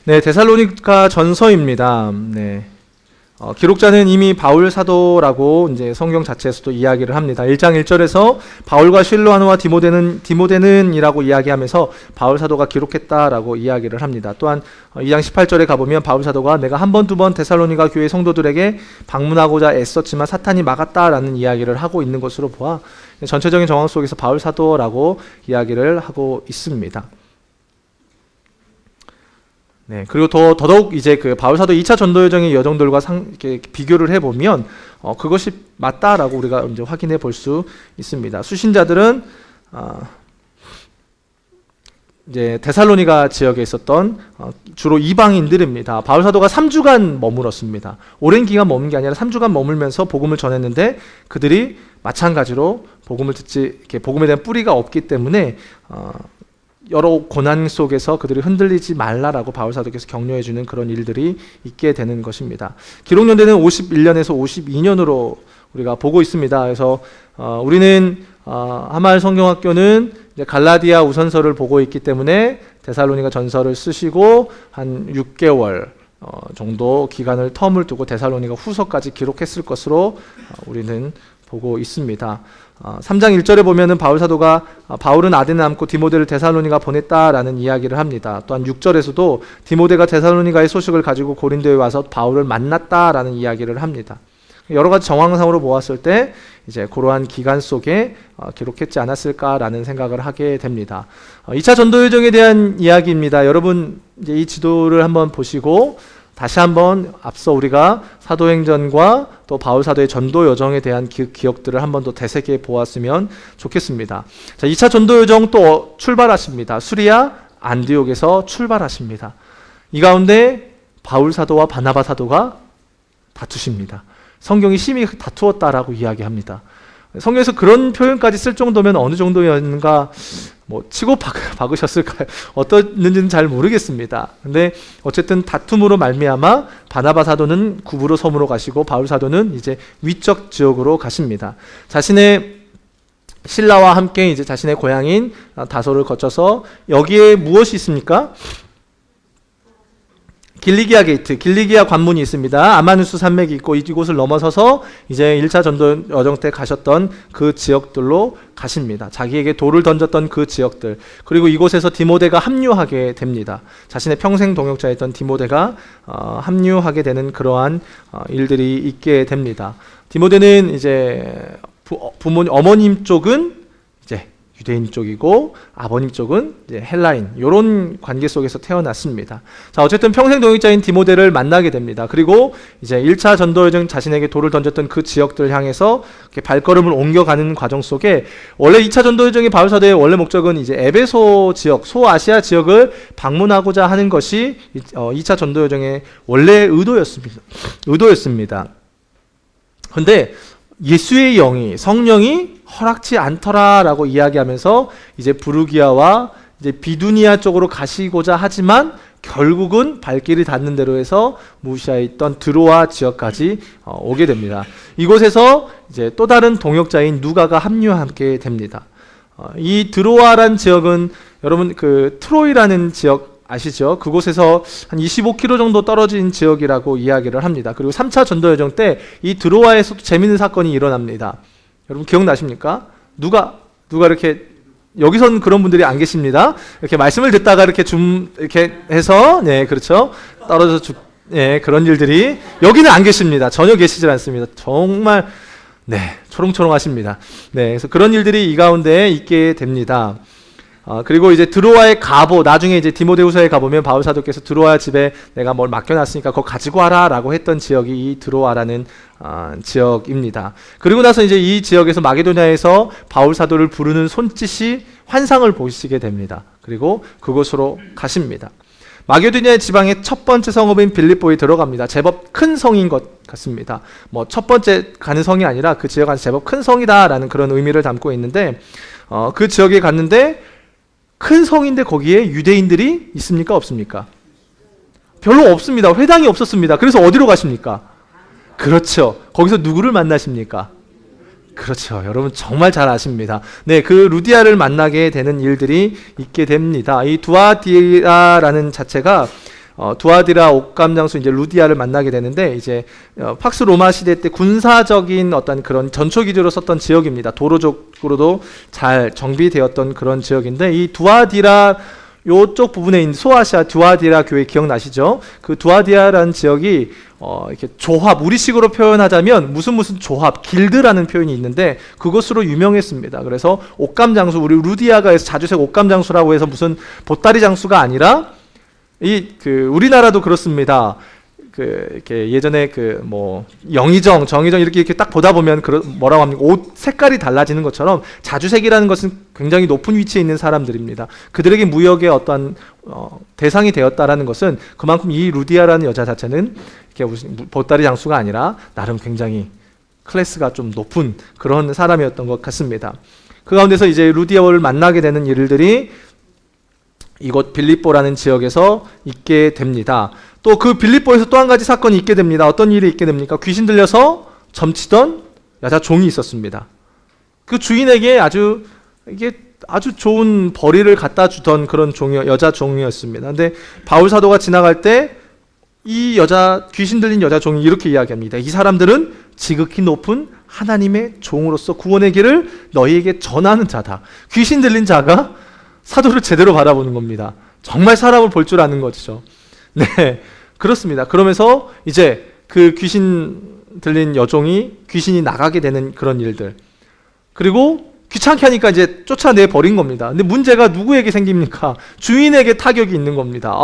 네, 데살로니가 전서입니다. 네. 기록자는 이미 바울 사도라고 이제 성경 자체에서도 이야기를 합니다. 1장 1절에서 바울과 실로아노와 디모데는이라고 이야기하면서 바울 사도가 기록했다라고 이야기를 합니다. 또한 2장 18절에 가보면 바울 사도가 내가 한 번, 두 번 데살로니가 교회 성도들에게 방문하고자 애썼지만 사탄이 막았다라는 이야기를 하고 있는 것으로 보아 전체적인 정황 속에서 바울 사도라고 이야기를 하고 있습니다. 네, 그리고 더더욱 이제 그 바울 사도 2차 전도 여정의 여정들과 이렇게 비교를 해보면 그것이 맞다라고 우리가 이제 확인해 볼 수 있습니다. 수신자들은 이제 데살로니가 지역에 있었던 주로 이방인들입니다. 바울 사도가 3주간 머물었습니다. 오랜 기간 머문 게 아니라 3주간 머물면서 복음을 전했는데 그들이 마찬가지로 복음에 대한 뿌리가 없기 때문에 여러 고난 속에서 그들이 흔들리지 말라라고 바울 사도께서 격려해 주는 그런 일들이 있게 되는 것입니다. 기록 연대는 51년에서 52년으로 우리가 보고 있습니다. 그래서 우리는 하말 성경학교는 이제 갈라디아 우선서를 보고 있기 때문에 데살로니가 전서를 쓰시고 한 6개월 정도 기간을 텀을 두고 데살로니가 후서까지 기록했을 것으로 우리는 보고 있습니다. 3장 1절에 보면은 바울 사도가 바울은 아덴에 남고 디모데를 데살로니가 보냈다라는 이야기를 합니다. 또한 6절에서도 디모데가 데살로니가의 소식을 가지고 고린도에 와서 바울을 만났다라는 이야기를 합니다. 여러 가지 정황상으로 보았을 때 이제 그러한 기간 속에 기록했지 않았을까라는 생각을 하게 됩니다. 2차 전도 여정에 대한 이야기입니다. 여러분 이제 이 지도를 한번 보시고 다시 한번 앞서 우리가 사도행전과 또 바울 사도의 전도 여정에 대한 기억들을 한번 더 되새겨 보았으면 좋겠습니다. 자, 2차 전도 여정 또 출발하십니다. 수리아 안디옥에서 출발하십니다. 이 가운데 바울 사도와 바나바 사도가 다투십니다. 성경이 심히 다투었다라고 이야기합니다. 성경에서 그런 표현까지 쓸 정도면 어느 정도였는가 치고 박으셨을까요? 어떻는지는 잘 모르겠습니다. 근데 어쨌든 다툼으로 말미암아 바나바 사도는 구브로 섬으로 가시고 바울 사도는 이제 위쪽 지역으로 가십니다. 자신의 신라와 함께 이제 자신의 고향인 다소를 거쳐서 여기에 무엇이 있습니까? 길리기아 게이트, 길리기아 관문이 있습니다. 아마누스 산맥이 있고 이곳을 넘어서서 이제 1차 전도 여정 때 가셨던 그 지역들로 가십니다. 자기에게 돌을 던졌던 그 지역들, 그리고 이곳에서 디모데가 합류하게 됩니다. 자신의 평생 동역자였던 디모데가 합류하게 되는 그러한 일들이 있게 됩니다. 디모데는 이제 어머님 쪽은 이제 유대인 쪽이고 아버님 쪽은 이제 헬라인, 이런 관계 속에서 태어났습니다. 자, 어쨌든 평생 동역자인 디모데를 만나게 됩니다. 그리고 이제 1차 전도 여정 자신에게 돌을 던졌던 그 지역들을 향해서 이렇게 발걸음을 옮겨가는 과정 속에 원래 2차 전도 여정의 바울 사도의 원래 목적은 이제 에베소 지역, 소아시아 지역을 방문하고자 하는 것이 2차 전도 여정의 원래 의도였습니다. 그런데 예수의 영이, 성령이 허락치 않더라라고 이야기하면서 이제 부르기아와 이제 비두니아 쪽으로 가시고자 하지만 결국은 발길이 닿는 대로 해서 무시아에 있던 드로아 지역까지 오게 됩니다. 이곳에서 이제 또 다른 동역자인 누가가 합류하게 됩니다. 이 드로아란 지역은 여러분 그 트로이라는 지역 아시죠? 그곳에서 한 25km 정도 떨어진 지역이라고 이야기를 합니다. 그리고 3차 전도 여정 때 이 드로아에서도 재밌는 사건이 일어납니다. 여러분 기억나십니까? 누가 이렇게, 여기선 그런 분들이 안 계십니다. 이렇게 말씀을 듣다가 이렇게 이렇게 해서, 네, 그렇죠. 떨어져 그런 일들이, 여기는 안 계십니다. 전혀 계시질 않습니다. 정말, 네, 초롱초롱하십니다. 네, 그래서 그런 일들이 이 가운데 있게 됩니다. 그리고 이제 드로아의 가보, 나중에 이제 디모데후서에 가보면 바울 사도께서 드로아 집에 내가 뭘 맡겨놨으니까 그거 가지고 와라 라고 했던 지역이 이 드로아라는 지역입니다. 그리고 나서 이제 이 지역에서 마게도냐에서 바울 사도를 부르는 손짓이 환상을 보시게 됩니다. 그리고 그곳으로 가십니다. 마게도냐 지방의 첫 번째 성읍인 빌립보에 들어갑니다. 제법 큰 성인 것 같습니다. 첫 번째 가는 성이 아니라 그 지역 안에서 제법 큰 성이다라는 그런 의미를 담고 있는데, 그 지역에 갔는데 큰 성인데 거기에 유대인들이 있습니까? 없습니까? 별로 없습니다. 회당이 없었습니다. 그래서 어디로 가십니까? 그렇죠. 거기서 누구를 만나십니까? 그렇죠. 여러분 정말 잘 아십니다. 네, 그 루디아를 만나게 되는 일들이 있게 됩니다. 이 두아디아라는 자체가 두아디라 옥감 장수 이제 루디아를 만나게 되는데 이제 팍스 로마 시대 때 군사적인 어떤 그런 전초 기지로 썼던 지역입니다. 도로적으로도 잘 정비되었던 그런 지역인데 이 두아디라 요쪽 부분에 있는 소아시아 두아디라 교회 기억나시죠? 그 두아디라라는 지역이 이렇게 조합, 우리식으로 표현하자면 무슨 조합, 길드라는 표현이 있는데 그것으로 유명했습니다. 그래서 옥감 장수, 우리 루디아가 해서 자주색 옥감 장수라고 해서 무슨 보따리 장수가 아니라 우리나라도 그렇습니다. 이렇게 예전에 영의정, 정의정 이렇게 딱 보다 보면 뭐라고 합니까? 옷 색깔이 달라지는 것처럼 자주색이라는 것은 굉장히 높은 위치에 있는 사람들입니다. 그들에게 무역의 어떠한 대상이 되었다라는 것은 그만큼 이 루디아라는 여자 자체는 이렇게 보따리 장수가 아니라 나름 굉장히 클래스가 좀 높은 그런 사람이었던 것 같습니다. 그 가운데서 이제 루디아를 만나게 되는 일들이 이곳 빌립보라는 지역에서 있게 됩니다. 또 그 빌립보에서 또 한 가지 사건이 있게 됩니다. 어떤 일이 있게 됩니까? 귀신 들려서 점치던 여자 종이 있었습니다. 그 주인에게 아주 좋은 벌이를 갖다 주던 그런 여자 종이었습니다. 근데 바울 사도가 지나갈 때 이 귀신 들린 여자 종이 이렇게 이야기합니다. 이 사람들은 지극히 높은 하나님의 종으로서 구원의 길을 너희에게 전하는 자다. 귀신 들린 자가 사도를 제대로 바라보는 겁니다. 정말 사람을 볼 줄 아는 거죠. 네, 그렇습니다. 그러면서 이제 그 귀신 들린 여종이 귀신이 나가게 되는 그런 일들. 그리고 귀찮게 하니까 이제 쫓아내 버린 겁니다. 근데 문제가 누구에게 생깁니까? 주인에게 타격이 있는 겁니다.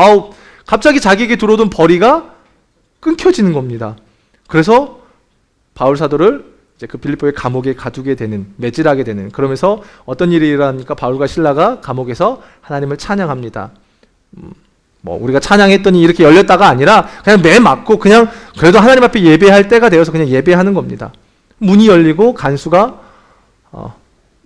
갑자기 자기에게 들어오던 벌이가 끊겨지는 겁니다. 그래서 바울 사도를 이제 그 빌립보의 감옥에 가두게 되는, 매질하게 되는, 그러면서 어떤 일이 일어나니까 바울과 실라가 감옥에서 하나님을 찬양합니다. 우리가 찬양했더니 이렇게 열렸다가 아니라 그냥 매 맞고 그냥 그래도 하나님 앞에 예배할 때가 되어서 그냥 예배하는 겁니다. 문이 열리고 간수가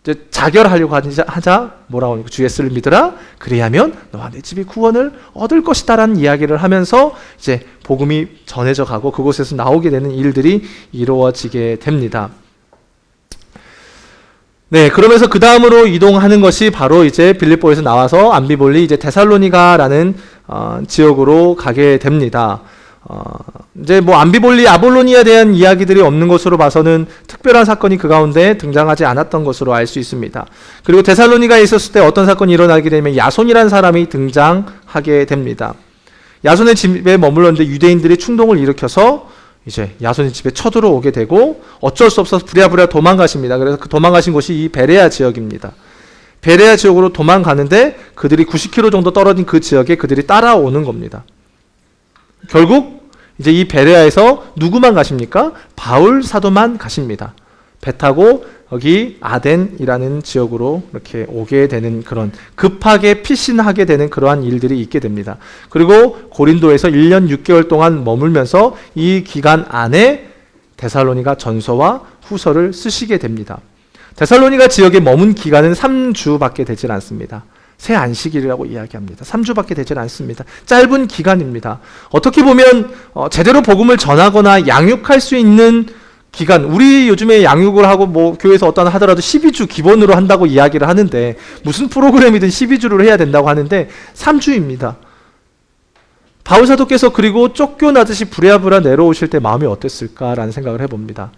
이제 자결하려고 하자 뭐라고 하니까 주 예수를 믿으라 그리하면 너와 내 집이 구원을 얻을 것이다라는 이야기를 하면서 이제 복음이 전해져 가고 그곳에서 나오게 되는 일들이 이루어지게 됩니다. 네, 그러면서 그 다음으로 이동하는 것이 바로 이제 빌립보에서 나와서 암비볼리 이제 데살로니가라는 지역으로 가게 됩니다. 이제 암비볼리 아볼로니아에 대한 이야기들이 없는 것으로 봐서는 특별한 사건이 그 가운데 등장하지 않았던 것으로 알 수 있습니다. 그리고 데살로니가에 있었을 때 어떤 사건이 일어나게 되면 야손이라는 사람이 등장하게 됩니다. 야손의 집에 머물렀는데 유대인들이 충동을 일으켜서 이제 야손의 집에 쳐들어오게 되고 어쩔 수 없어서 부랴부랴 도망가십니다. 그래서 그 도망가신 곳이 이 베레아 지역입니다. 베레아 지역으로 도망가는데 그들이 90km 정도 떨어진 그 지역에 그들이 따라오는 겁니다. 결국 이제 이 베레아에서 누구만 가십니까? 바울 사도만 가십니다. 배 타고 여기 아덴이라는 지역으로 이렇게 오게 되는 그런 급하게 피신하게 되는 그러한 일들이 있게 됩니다. 그리고 고린도에서 1년 6개월 동안 머물면서 이 기간 안에 데살로니가 전서와 후서를 쓰시게 됩니다. 데살로니가 지역에 머문 기간은 3주밖에 되질 않습니다. 새 안식일이라고 이야기합니다. 3주밖에 되질 않습니다. 짧은 기간입니다. 어떻게 보면 제대로 복음을 전하거나 양육할 수 있는 기간, 우리 요즘에 양육을 하고 교회에서 어떤 하더라도 12주 기본으로 한다고 이야기를 하는데 무슨 프로그램이든 12주를 해야 된다고 하는데 3주입니다. 바울 사도께서 그리고 쫓겨나듯이 부랴부랴 내려오실 때 마음이 어땠을까라는 생각을 해봅니다.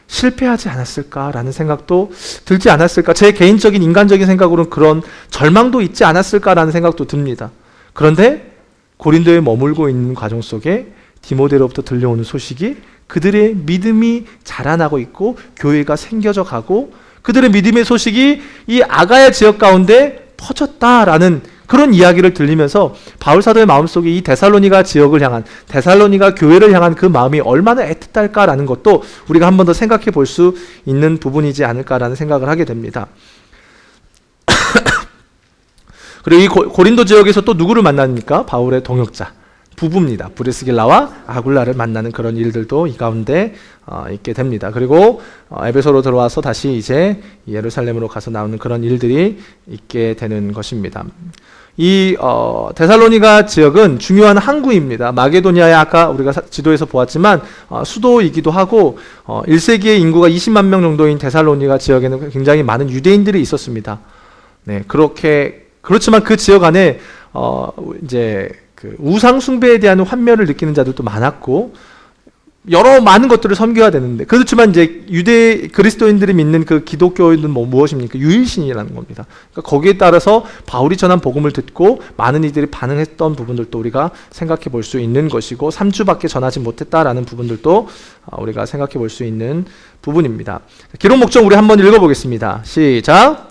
실패하지 않았을까라는 생각도 들지 않았을까? 제 개인적인 인간적인 생각으로는 그런 절망도 있지 않았을까라는 생각도 듭니다. 그런데 고린도에 머물고 있는 과정 속에 디모데로부터 들려오는 소식이 그들의 믿음이 자라나고 있고 교회가 생겨져 가고 그들의 믿음의 소식이 이 아가야 지역 가운데 퍼졌다라는 그런 이야기를 들리면서 바울 사도의 마음속에 이 데살로니가 지역을 향한, 데살로니가 교회를 향한 그 마음이 얼마나 애틋할까라는 것도 우리가 한 번 더 생각해 볼 수 있는 부분이지 않을까라는 생각을 하게 됩니다. 그리고 이 고린도 지역에서 또 누구를 만납니까? 바울의 동역자 부부입니다. 브리스길라와 아굴라를 만나는 그런 일들도 이 가운데 있게 됩니다. 그리고 에베소로 들어와서 다시 이제 예루살렘으로 가서 나오는 그런 일들이 있게 되는 것입니다. 이 데살로니가 지역은 중요한 항구입니다. 마게도니아의 아까 우리가 지도에서 보았지만 수도이기도 하고 1세기의 인구가 20만 명 정도인 데살로니가 지역에는 굉장히 많은 유대인들이 있었습니다. 네, 그렇지만 그 지역 안에 이제 그 우상 숭배에 대한 환멸을 느끼는 자들도 많았고 여러 많은 것들을 섬겨야 되는데, 그렇지만 이제 유대 그리스도인들이 믿는 그 기독교인은 무엇입니까? 유일신이라는 겁니다. 그러니까 거기에 따라서 바울이 전한 복음을 듣고 많은 이들이 반응했던 부분들도 우리가 생각해 볼 수 있는 것이고, 3주밖에 전하지 못했다라는 부분들도 우리가 생각해 볼 수 있는 부분입니다. 기록 목적 우리 한번 읽어보겠습니다. 시작.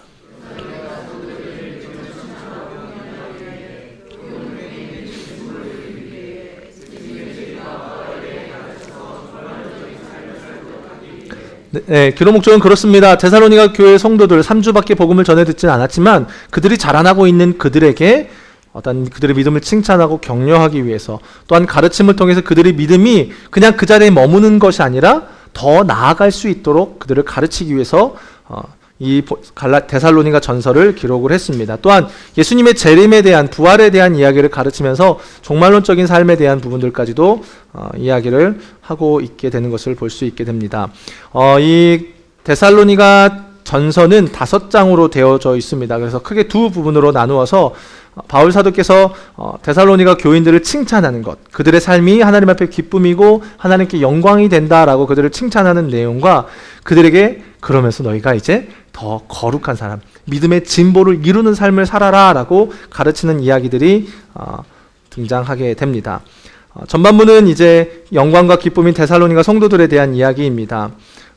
네, 기록 목적은 그렇습니다. 데살로니가 교회 성도들 3주밖에 복음을 전해 듣진 않았지만 그들이 자라나고 있는 그들에게 어떤 그들의 믿음을 칭찬하고 격려하기 위해서, 또한 가르침을 통해서 그들의 믿음이 그냥 그 자리에 머무는 것이 아니라 더 나아갈 수 있도록 그들을 가르치기 위해서 이 데살로니가 전서를 기록을 했습니다. 또한 예수님의 재림에 대한, 부활에 대한 이야기를 가르치면서 종말론적인 삶에 대한 부분들까지도 이야기를 하고 있게 되는 것을 볼 수 있게 됩니다. 이 데살로니가 전서는 5장으로 되어져 있습니다. 그래서 크게 두 부분으로 나누어서 바울 사도께서 데살로니가 교인들을 칭찬하는 것, 그들의 삶이 하나님 앞에 기쁨이고 하나님께 영광이 된다라고 그들을 칭찬하는 내용과, 그들에게 그러면서 너희가 이제 더 거룩한 사람, 믿음의 진보를 이루는 삶을 살아라 라고 가르치는 이야기들이 등장하게 됩니다. 전반부는 이제 영광과 기쁨인 데살로니가 성도들에 대한 이야기입니다.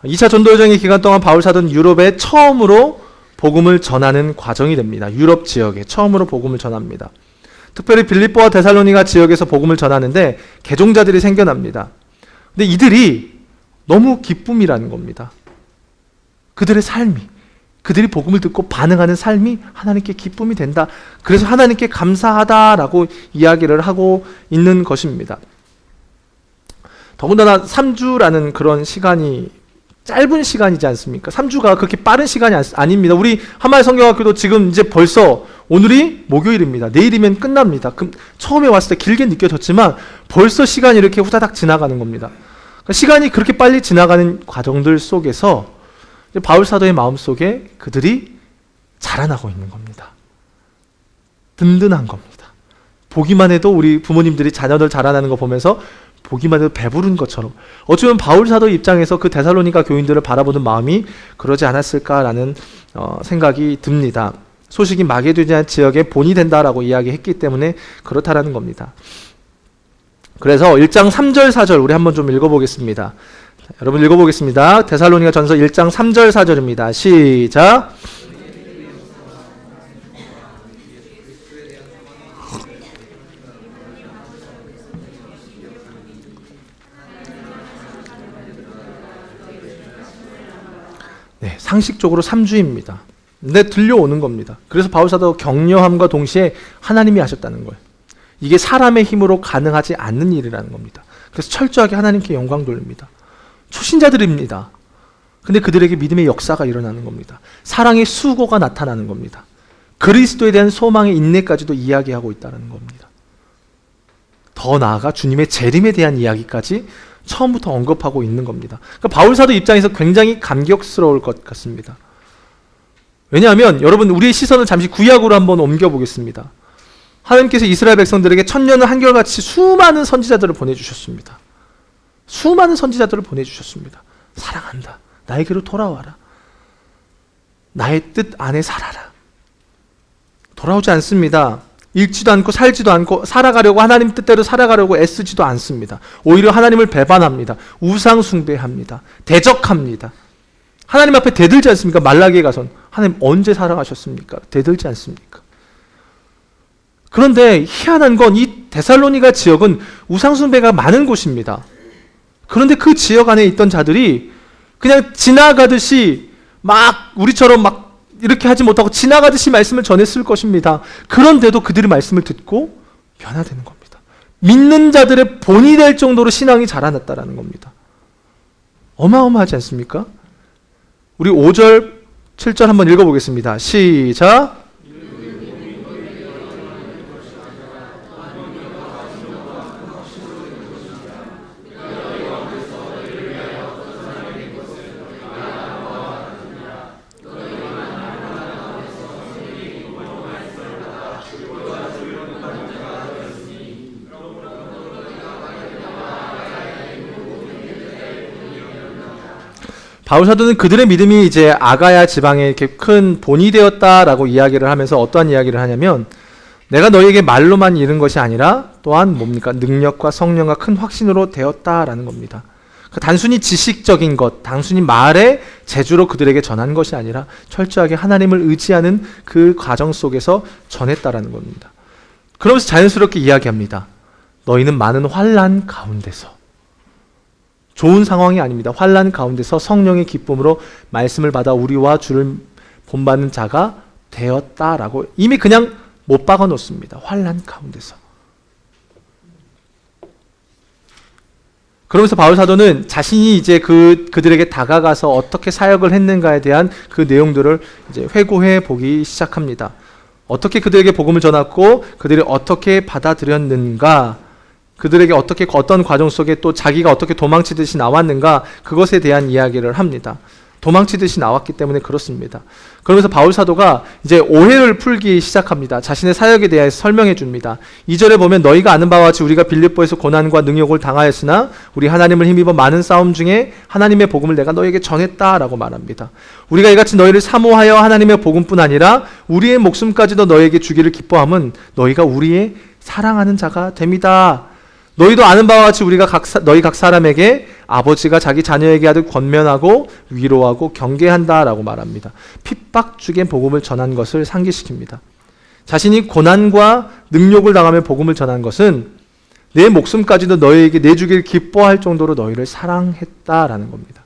2차 전도여정의 기간 동안 바울 사도는 유럽에 처음으로 복음을 전하는 과정이 됩니다. 유럽 지역에 처음으로 복음을 전합니다. 특별히 빌립보와 데살로니가 지역에서 복음을 전하는데 개종자들이 생겨납니다. 근데 이들이 너무 기쁨이라는 겁니다. 그들의 삶이, 그들이 복음을 듣고 반응하는 삶이 하나님께 기쁨이 된다. 그래서 하나님께 감사하다라고 이야기를 하고 있는 것입니다. 더군다나 3주라는 그런 시간이 짧은 시간이지 않습니까? 3주가 그렇게 빠른 시간이 아닙니다. 우리 한마을 성경학교도 지금 이제 벌써 오늘이 목요일입니다. 내일이면 끝납니다. 그럼 처음에 왔을 때 길게 느껴졌지만 벌써 시간이 이렇게 후다닥 지나가는 겁니다. 그러니까 시간이 그렇게 빨리 지나가는 과정들 속에서 바울 사도의 마음속에 그들이 자라나고 있는 겁니다. 든든한 겁니다. 보기만 해도 우리 부모님들이 자녀들 자라나는 거 보면서 보기만 해도 배부른 것처럼, 어쩌면 바울 사도 입장에서 그 데살로니가 교인들을 바라보는 마음이 그러지 않았을까라는 생각이 듭니다. 소식이 마게도냐 지역에 본이 된다라고 이야기했기 때문에 그렇다라는 겁니다. 그래서 1장 3절 4절 우리 한번 좀 읽어보겠습니다. 여러분 읽어보겠습니다. 데살로니가 전서 1장 3절 4절입니다. 시작. 네, 상식적으로 3주입니다. 근데 들려오는 겁니다. 그래서 바울사도 격려함과 동시에 하나님이 하셨다는 거예요. 이게 사람의 힘으로 가능하지 않는 일이라는 겁니다. 그래서 철저하게 하나님께 영광 돌립니다. 초신자들입니다. 근데 그들에게 믿음의 역사가 일어나는 겁니다. 사랑의 수고가 나타나는 겁니다. 그리스도에 대한 소망의 인내까지도 이야기하고 있다는 겁니다. 더 나아가 주님의 재림에 대한 이야기까지 처음부터 언급하고 있는 겁니다. 그러니까 바울사도 입장에서 굉장히 감격스러울 것 같습니다. 왜냐하면 여러분, 우리의 시선을 잠시 구약으로 한번 옮겨보겠습니다. 하나님께서 이스라엘 백성들에게 천년을 한결같이 수많은 선지자들을 보내주셨습니다. 수많은 선지자들을 보내주셨습니다. 사랑한다. 나에게로 돌아와라. 나의 뜻 안에 살아라. 돌아오지 않습니다. 읽지도 않고 살지도 않고 살아가려고, 하나님 뜻대로 살아가려고 애쓰지도 않습니다. 오히려 하나님을 배반합니다. 우상 숭배합니다. 대적합니다. 하나님 앞에 대들지 않습니까? 말라기에 가선 하나님 언제 살아가셨습니까? 대들지 않습니까? 그런데 희한한 건 이 데살로니가 지역은 우상 숭배가 많은 곳입니다. 그런데 그 지역 안에 있던 자들이 그냥 지나가듯이 막 우리처럼 막 이렇게 하지 못하고 지나가듯이 말씀을 전했을 것입니다. 그런데도 그들이 말씀을 듣고 변화되는 겁니다. 믿는 자들의 본이 될 정도로 신앙이 자라났다라는 겁니다. 어마어마하지 않습니까? 우리 5절, 7절 한번 읽어보겠습니다. 시작. 바울 사도는 그들의 믿음이 이제 아가야 지방에 이렇게 큰 본이 되었다라고 이야기를 하면서 어떠한 이야기를 하냐면, 내가 너에게 말로만 이른 것이 아니라 또한 뭡니까? 능력과 성령과 큰 확신으로 되었다라는 겁니다. 단순히 지식적인 것, 단순히 말의 재주로 그들에게 전한 것이 아니라 철저하게 하나님을 의지하는 그 과정 속에서 전했다라는 겁니다. 그러면서 자연스럽게 이야기합니다. 너희는 많은 환난 가운데서, 좋은 상황이 아닙니다. 환난 가운데서 성령의 기쁨으로 말씀을 받아 우리와 주를 본받는 자가 되었다라고 이미 그냥 못 박아 놓습니다. 환난 가운데서. 그러면서 바울 사도는 자신이 이제 그들에게 다가가서 어떻게 사역을 했는가에 대한 그 내용들을 이제 회고해 보기 시작합니다. 어떻게 그들에게 복음을 전했고 그들이 어떻게 받아들였는가, 그들에게 어떻게 어떤 과정 속에 또 자기가 어떻게 도망치듯이 나왔는가, 그것에 대한 이야기를 합니다. 도망치듯이 나왔기 때문에 그렇습니다. 그러면서 바울 사도가 이제 오해를 풀기 시작합니다. 자신의 사역에 대해서 설명해 줍니다. 2절에 보면 너희가 아는 바와 같이 우리가 빌립보에서 고난과 능욕을 당하였으나 우리 하나님을 힘입어 많은 싸움 중에 하나님의 복음을 내가 너희에게 전했다라고 말합니다. 우리가 이같이 너희를 사모하여 하나님의 복음뿐 아니라 우리의 목숨까지도 너희에게 주기를 기뻐함은 너희가 우리의 사랑하는 자가 됩니다. 너희도 아는 바와 같이 우리가 너희 각 사람에게 아버지가 자기 자녀에게 하듯 권면하고 위로하고 경계한다라고 말합니다. 핍박 중에 복음을 전한 것을 상기시킵니다. 자신이 고난과 능욕을 당하며 복음을 전한 것은 내 목숨까지도 너희에게 내주길 기뻐할 정도로 너희를 사랑했다라는 겁니다.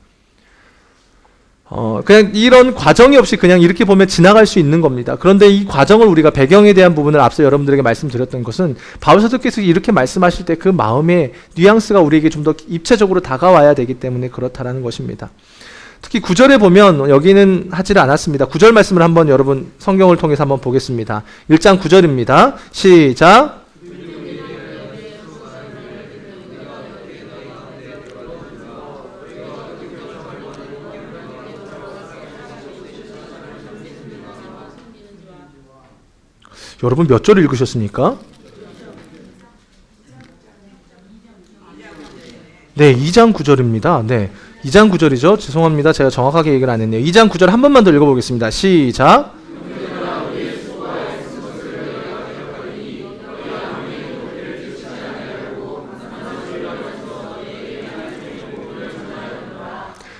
그냥 이런 과정이 없이 그냥 이렇게 보면 지나갈 수 있는 겁니다. 그런데 이 과정을 우리가 배경에 대한 부분을 앞서 여러분들에게 말씀드렸던 것은 바울 사도께서 이렇게 말씀하실 때 그 마음의 뉘앙스가 우리에게 좀 더 입체적으로 다가와야 되기 때문에 그렇다라는 것입니다. 특히 9절에 보면 여기는 하지를 않았습니다. 9절 말씀을 한번 여러분 성경을 통해서 한번 보겠습니다. 1장 9절입니다. 시작. 여러분 몇 절 읽으셨습니까? 네, 2장 9절입니다. 네, 2장 9절이죠. 죄송합니다. 제가 정확하게 얘기를 안 했네요. 2장 9절 한 번만 더 읽어보겠습니다. 시작.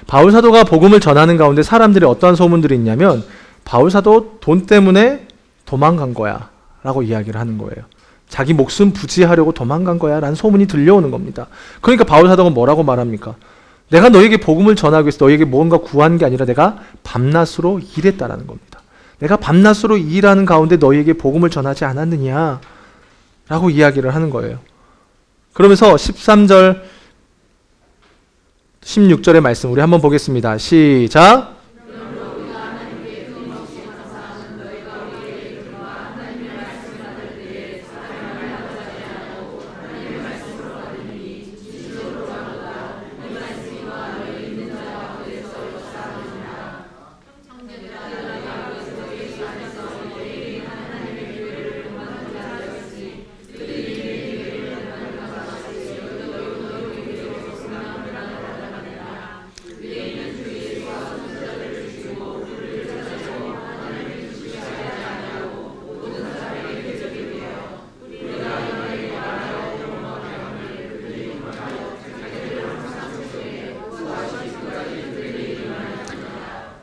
바울 사도가 복음을 전하는 가운데 사람들이 어떠한 소문들이 있냐면, 바울 사도 돈 때문에 도망간 거야 라고 이야기를 하는 거예요. 자기 목숨 부지하려고 도망간 거야 라는 소문이 들려오는 겁니다. 그러니까 바울 사도가 뭐라고 말합니까? 내가 너에게 복음을 전하기 위해서 너에게 뭔가 구한 게 아니라 내가 밤낮으로 일했다라는 겁니다. 내가 밤낮으로 일하는 가운데 너에게 복음을 전하지 않았느냐 라고 이야기를 하는 거예요. 그러면서 13절 16절의 말씀 우리 한번 보겠습니다. 시작.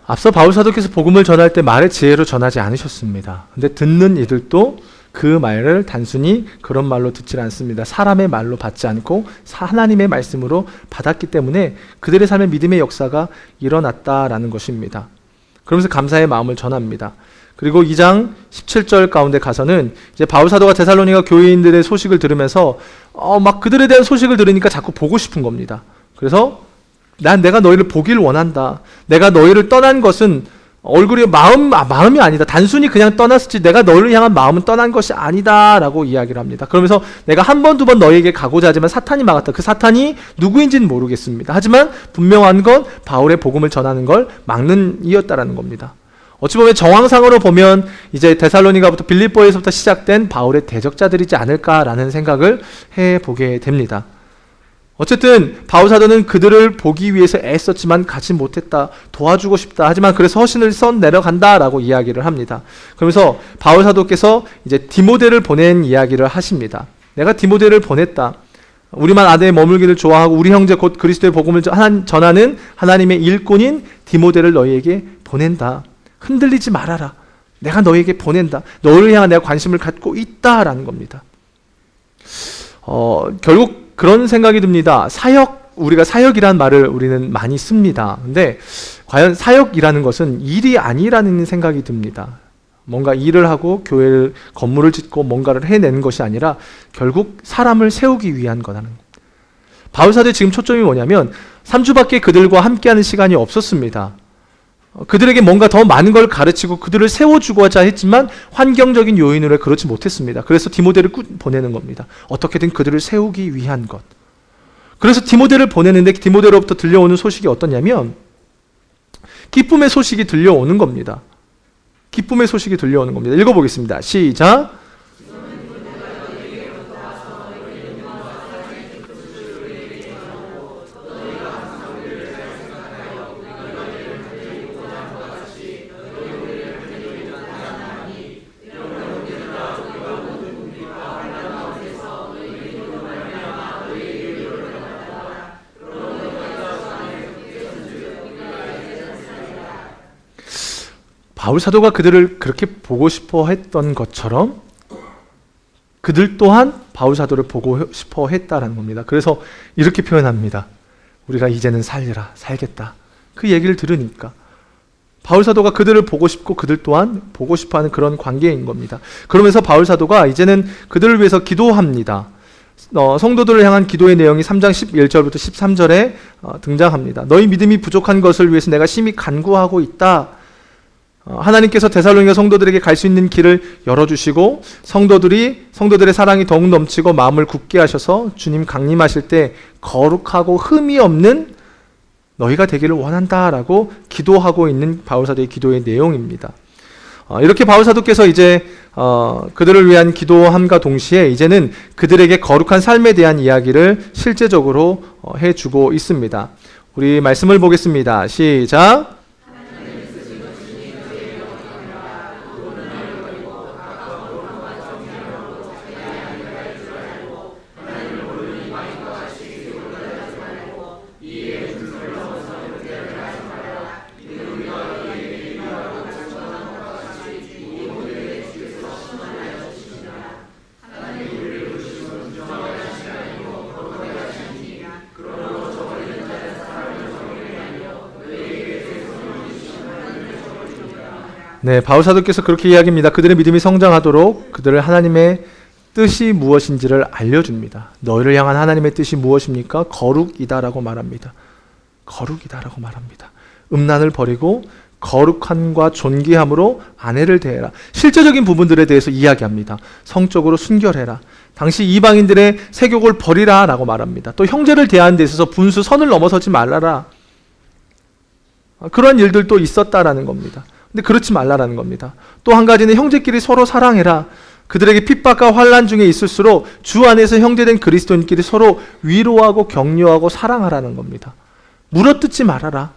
앞서 바울 사도께서 복음을 전할 때 말의 지혜로 전하지 않으셨습니다. 근데 듣는 이들도 그 말을 단순히 그런 말로 듣지 않습니다. 사람의 말로 받지 않고 하나님의 말씀으로 받았기 때문에 그들의 삶의 믿음의 역사가 일어났다라는 것입니다. 그러면서 감사의 마음을 전합니다. 그리고 2장 17절 가운데 가서는 이제 바울 사도가 데살로니가 교회인들의 소식을 들으면서 막 그들에 대한 소식을 들으니까 자꾸 보고 싶은 겁니다. 그래서 내가 너희를 보길 원한다. 내가 너희를 떠난 것은 얼굴이 마음이 아니다. 단순히 그냥 떠났을지 내가 너희를 향한 마음은 떠난 것이 아니다 라고 이야기를 합니다. 그러면서 내가 한 번, 두 번 너희에게 가고자 하지만 사탄이 막았다. 그 사탄이 누구인지는 모르겠습니다. 하지만 분명한 건 바울의 복음을 전하는 걸 막는 이였다라는 겁니다. 어찌 보면 정황상으로 보면 이제 데살로니가부터 빌립보에서부터 시작된 바울의 대적자들이지 않을까라는 생각을 해보게 됩니다. 어쨌든 바울 사도는 그들을 보기 위해서 애썼지만 가지 못했다. 도와주고 싶다. 하지만 그래서 허신을 써 내려간다라고 이야기를 합니다. 그러면서 바울 사도께서 이제 디모데를 보낸 이야기를 하십니다. 내가 디모데를 보냈다. 우리만 아대에 머물기를 좋아하고 우리 형제 곧 그리스도의 복음을 전하는 하나님의 일꾼인 디모데를 너희에게 보낸다. 흔들리지 말아라. 내가 너희에게 보낸다. 너희를 향한 내가 관심을 갖고 있다라는 겁니다. 결국 그런 생각이 듭니다. 우리가 사역이라는 말을 우리는 많이 씁니다. 근데 과연 사역이라는 것은 일이 아니라는 생각이 듭니다. 뭔가 일을 하고 교회를 건물을 짓고 뭔가를 해내는 것이 아니라 결국 사람을 세우기 위한 거라는 것. 바울 사도의 지금 초점이 뭐냐면 3주밖에 그들과 함께하는 시간이 없었습니다. 그들에게 뭔가 더 많은 걸 가르치고 그들을 세워주고자 했지만 환경적인 요인으로 그렇지 못했습니다. 그래서 디모데를 보내는 겁니다. 어떻게든 그들을 세우기 위한 것. 그래서 디모데를 보내는데 디모데로부터 들려오는 소식이 어떠냐면 기쁨의 소식이 들려오는 겁니다. 기쁨의 소식이 들려오는 겁니다. 읽어보겠습니다. 시작. 바울 사도가 그들을 그렇게 보고 싶어 했던 것처럼 그들 또한 바울 사도를 보고 싶어 했다라는 겁니다. 그래서 이렇게 표현합니다. 우리가 이제는 살겠다. 그 얘기를 들으니까 바울 사도가 그들을 보고 싶고 그들 또한 보고 싶어하는 그런 관계인 겁니다. 그러면서 바울 사도가 이제는 그들을 위해서 기도합니다. 성도들을 향한 기도의 내용이 3장 11절부터 13절에 등장합니다. 너희 믿음이 부족한 것을 위해서 내가 심히 간구하고 있다. 하나님께서 데살로니가 성도들에게 갈 수 있는 길을 열어주시고 성도들의 사랑이 더욱 넘치고 마음을 굳게 하셔서 주님 강림하실 때 거룩하고 흠이 없는 너희가 되기를 원한다라고 기도하고 있는 바울사도의 기도의 내용입니다. 이렇게 바울사도께서 이제 그들을 위한 기도함과 동시에 이제는 그들에게 거룩한 삶에 대한 이야기를 실제적으로 해주고 있습니다. 우리 말씀을 보겠습니다. 시작. 네, 바울 사도께서 그렇게 이야기합니다. 그들의 믿음이 성장하도록 그들을 하나님의 뜻이 무엇인지를 알려줍니다. 너희를 향한 하나님의 뜻이 무엇입니까? 거룩이다라고 말합니다. 거룩이다라고 말합니다. 음란을 버리고 거룩함과 존귀함으로 아내를 대해라. 실제적인 부분들에 대해서 이야기합니다. 성적으로 순결해라. 당시 이방인들의 세욕을 버리라 라고 말합니다. 또 형제를 대하는 데 있어서 분수 선을 넘어서지 말라라. 그런 일들도 있었다라는 겁니다. 근데 그렇지 말라라는 겁니다. 또 한 가지는 형제끼리 서로 사랑해라. 그들에게 핍박과 환난 중에 있을수록 주 안에서 형제된 그리스도인끼리 서로 위로하고 격려하고 사랑하라는 겁니다. 물어뜯지 말아라.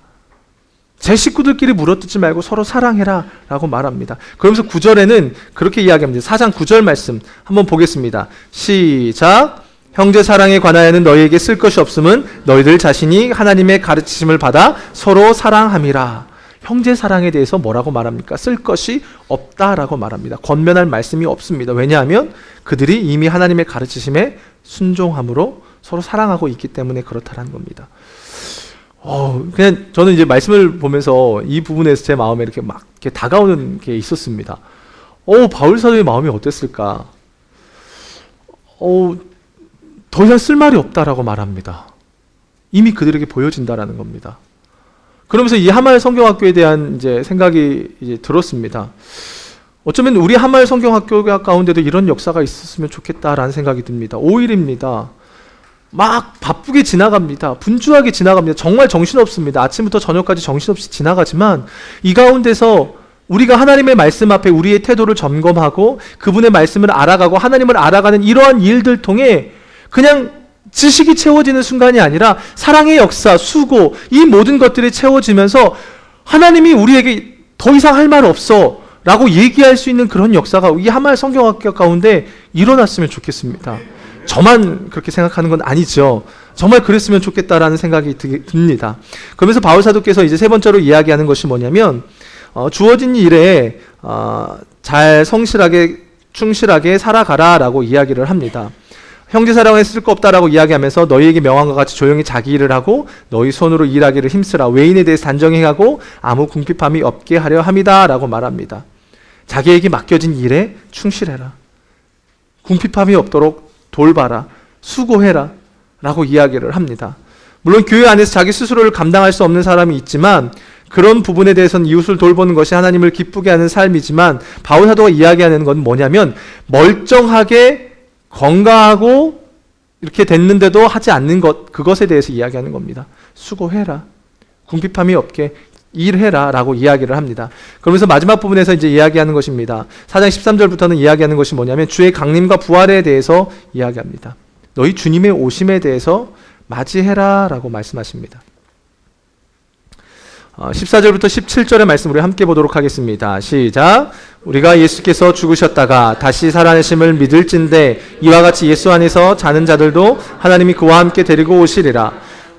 제 식구들끼리 물어뜯지 말고 서로 사랑해라 라고 말합니다. 그러면서 9절에는 그렇게 이야기합니다. 4장 9절 말씀 한번 보겠습니다. 시작. 형제 사랑에 관하여는 너희에게 쓸 것이 없음은 너희들 자신이 하나님의 가르치심을 받아 서로 사랑함이라. 형제 사랑에 대해서 뭐라고 말합니까? 쓸 것이 없다라고 말합니다. 권면할 말씀이 없습니다. 왜냐하면 그들이 이미 하나님의 가르치심에 순종함으로 서로 사랑하고 있기 때문에 그렇다는 겁니다. 그냥 저는 이제 말씀을 보면서 이 부분에서 제 마음에 이렇게 막 이렇게 다가오는 게 있었습니다. 바울 사도의 마음이 어땠을까? 더 이상 쓸 말이 없다라고 말합니다. 이미 그들에게 보여진다라는 겁니다. 그러면서 이 하마엘 성경학교에 대한 이제 생각이 이제 들었습니다. 어쩌면 우리 하마엘 성경학교 가운데도 이런 역사가 있었으면 좋겠다라는 생각이 듭니다. 5일입니다. 막 바쁘게 지나갑니다. 분주하게 지나갑니다. 정말 정신없습니다. 아침부터 저녁까지 정신없이 지나가지만 이 가운데서 우리가 하나님의 말씀 앞에 우리의 태도를 점검하고 그분의 말씀을 알아가고 하나님을 알아가는 이러한 일들 통해 그냥 지식이 채워지는 순간이 아니라 사랑의 역사, 수고, 이 모든 것들이 채워지면서 하나님이 우리에게 더 이상 할 말 없어 라고 얘기할 수 있는 그런 역사가 이 한말 성경학교 가운데 일어났으면 좋겠습니다. 저만 그렇게 생각하는 건 아니죠. 정말 그랬으면 좋겠다라는 생각이 듭니다. 그러면서 바울 사도께서 이제 세 번째로 이야기하는 것이 뭐냐면 주어진 일에 잘 성실하게 충실하게 살아가라라고 이야기를 합니다. 형제 사랑에 쓸 거 없다라고 이야기하면서 너희에게 명한 것 같이 조용히 자기 일을 하고 너희 손으로 일하기를 힘쓰라. 외인에 대해서 단정히 하고 아무 궁핍함이 없게 하려 함이다라고 말합니다. 자기에게 맡겨진 일에 충실해라. 궁핍함이 없도록 돌봐라. 수고해라. 라고 이야기를 합니다. 물론 교회 안에서 자기 스스로를 감당할 수 없는 사람이 있지만 그런 부분에 대해서는 이웃을 돌보는 것이 하나님을 기쁘게 하는 삶이지만 바울 사도가 이야기하는 건 뭐냐면 멀쩡하게 건강하고 이렇게 됐는데도 하지 않는 것, 그것에 대해서 이야기하는 겁니다. 수고해라. 궁핍함이 없게 일해라 라고 이야기를 합니다. 그러면서 마지막 부분에서 이제 이야기하는 것입니다. 4장 13절부터는 이야기하는 것이 뭐냐면 주의 강림과 부활에 대해서 이야기합니다. 너희 주님의 오심에 대해서 맞이해라 라고 말씀하십니다. 14절부터 17절의 말씀 우리 함께 보도록 하겠습니다. 시작. 우리가 예수께서 죽으셨다가 다시 살아내심을 믿을진대 이와 같이 예수 안에서 자는 자들도 하나님이 그와 함께 데리고 오시리라.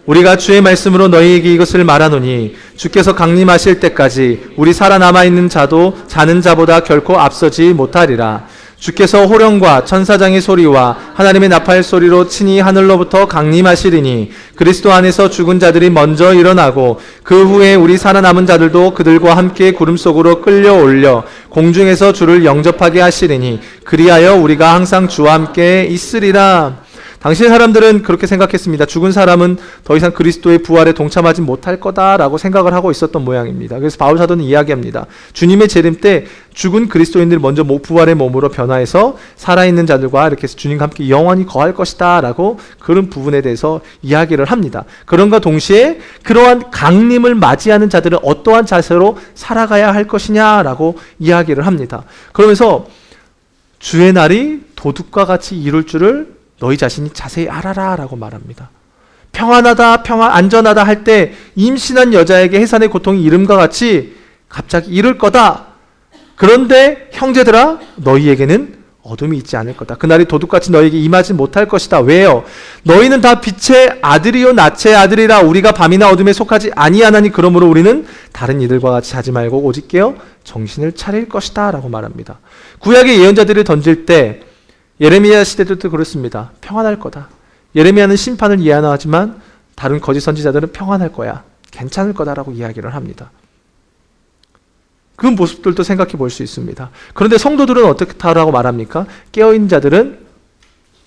우리가 주의 말씀으로 너희에게 이것을 말하노니 주께서 강림하실 때까지 우리 살아남아 있는 자도 자는 자보다 결코 앞서지 못하리라. 주께서 호령과 천사장의 소리와 하나님의 나팔 소리로 친히 하늘로부터 강림하시리니 그리스도 안에서 죽은 자들이 먼저 일어나고 그 후에 우리 살아남은 자들도 그들과 함께 구름 속으로 끌려올려 공중에서 주를 영접하게 하시리니 그리하여 우리가 항상 주와 함께 있으리라. 당시의 사람들은 그렇게 생각했습니다. 죽은 사람은 더 이상 그리스도의 부활에 동참하지 못할 거다라고 생각을 하고 있었던 모양입니다. 그래서 바울 사도는 이야기합니다. 주님의 재림 때 죽은 그리스도인들이 먼저 부활의 몸으로 변화해서 살아있는 자들과 이렇게 해서 주님과 함께 영원히 거할 것이다 라고 그런 부분에 대해서 이야기를 합니다. 그런가 동시에 그러한 강림을 맞이하는 자들은 어떠한 자세로 살아가야 할 것이냐라고 이야기를 합니다. 그러면서 주의 날이 도둑과 같이 이룰 줄을 너희 자신이 자세히 알아라 라고 말합니다. 평안하다, 안전하다 할 때 임신한 여자에게 해산의 고통이 이름과 같이 갑자기 이를 거다. 그런데 형제들아 너희에게는 어둠이 있지 않을 거다. 그날이 도둑같이 너희에게 임하지 못할 것이다. 왜요? 너희는 다 빛의 아들이요 낯의 아들이라. 우리가 밤이나 어둠에 속하지 아니하나니 그러므로 우리는 다른 이들과 같이 하지 말고 오직 깨어 정신을 차릴 것이다 라고 말합니다. 구약의 예언자들을 던질 때 예레미야 시대도 그렇습니다. 평안할 거다. 예레미야는 심판을 예언하지만 다른 거짓 선지자들은 평안할 거야. 괜찮을 거다라고 이야기를 합니다. 그 모습들도 생각해 볼 수 있습니다. 그런데 성도들은 어떻다라고 말합니까? 깨어있는 자들은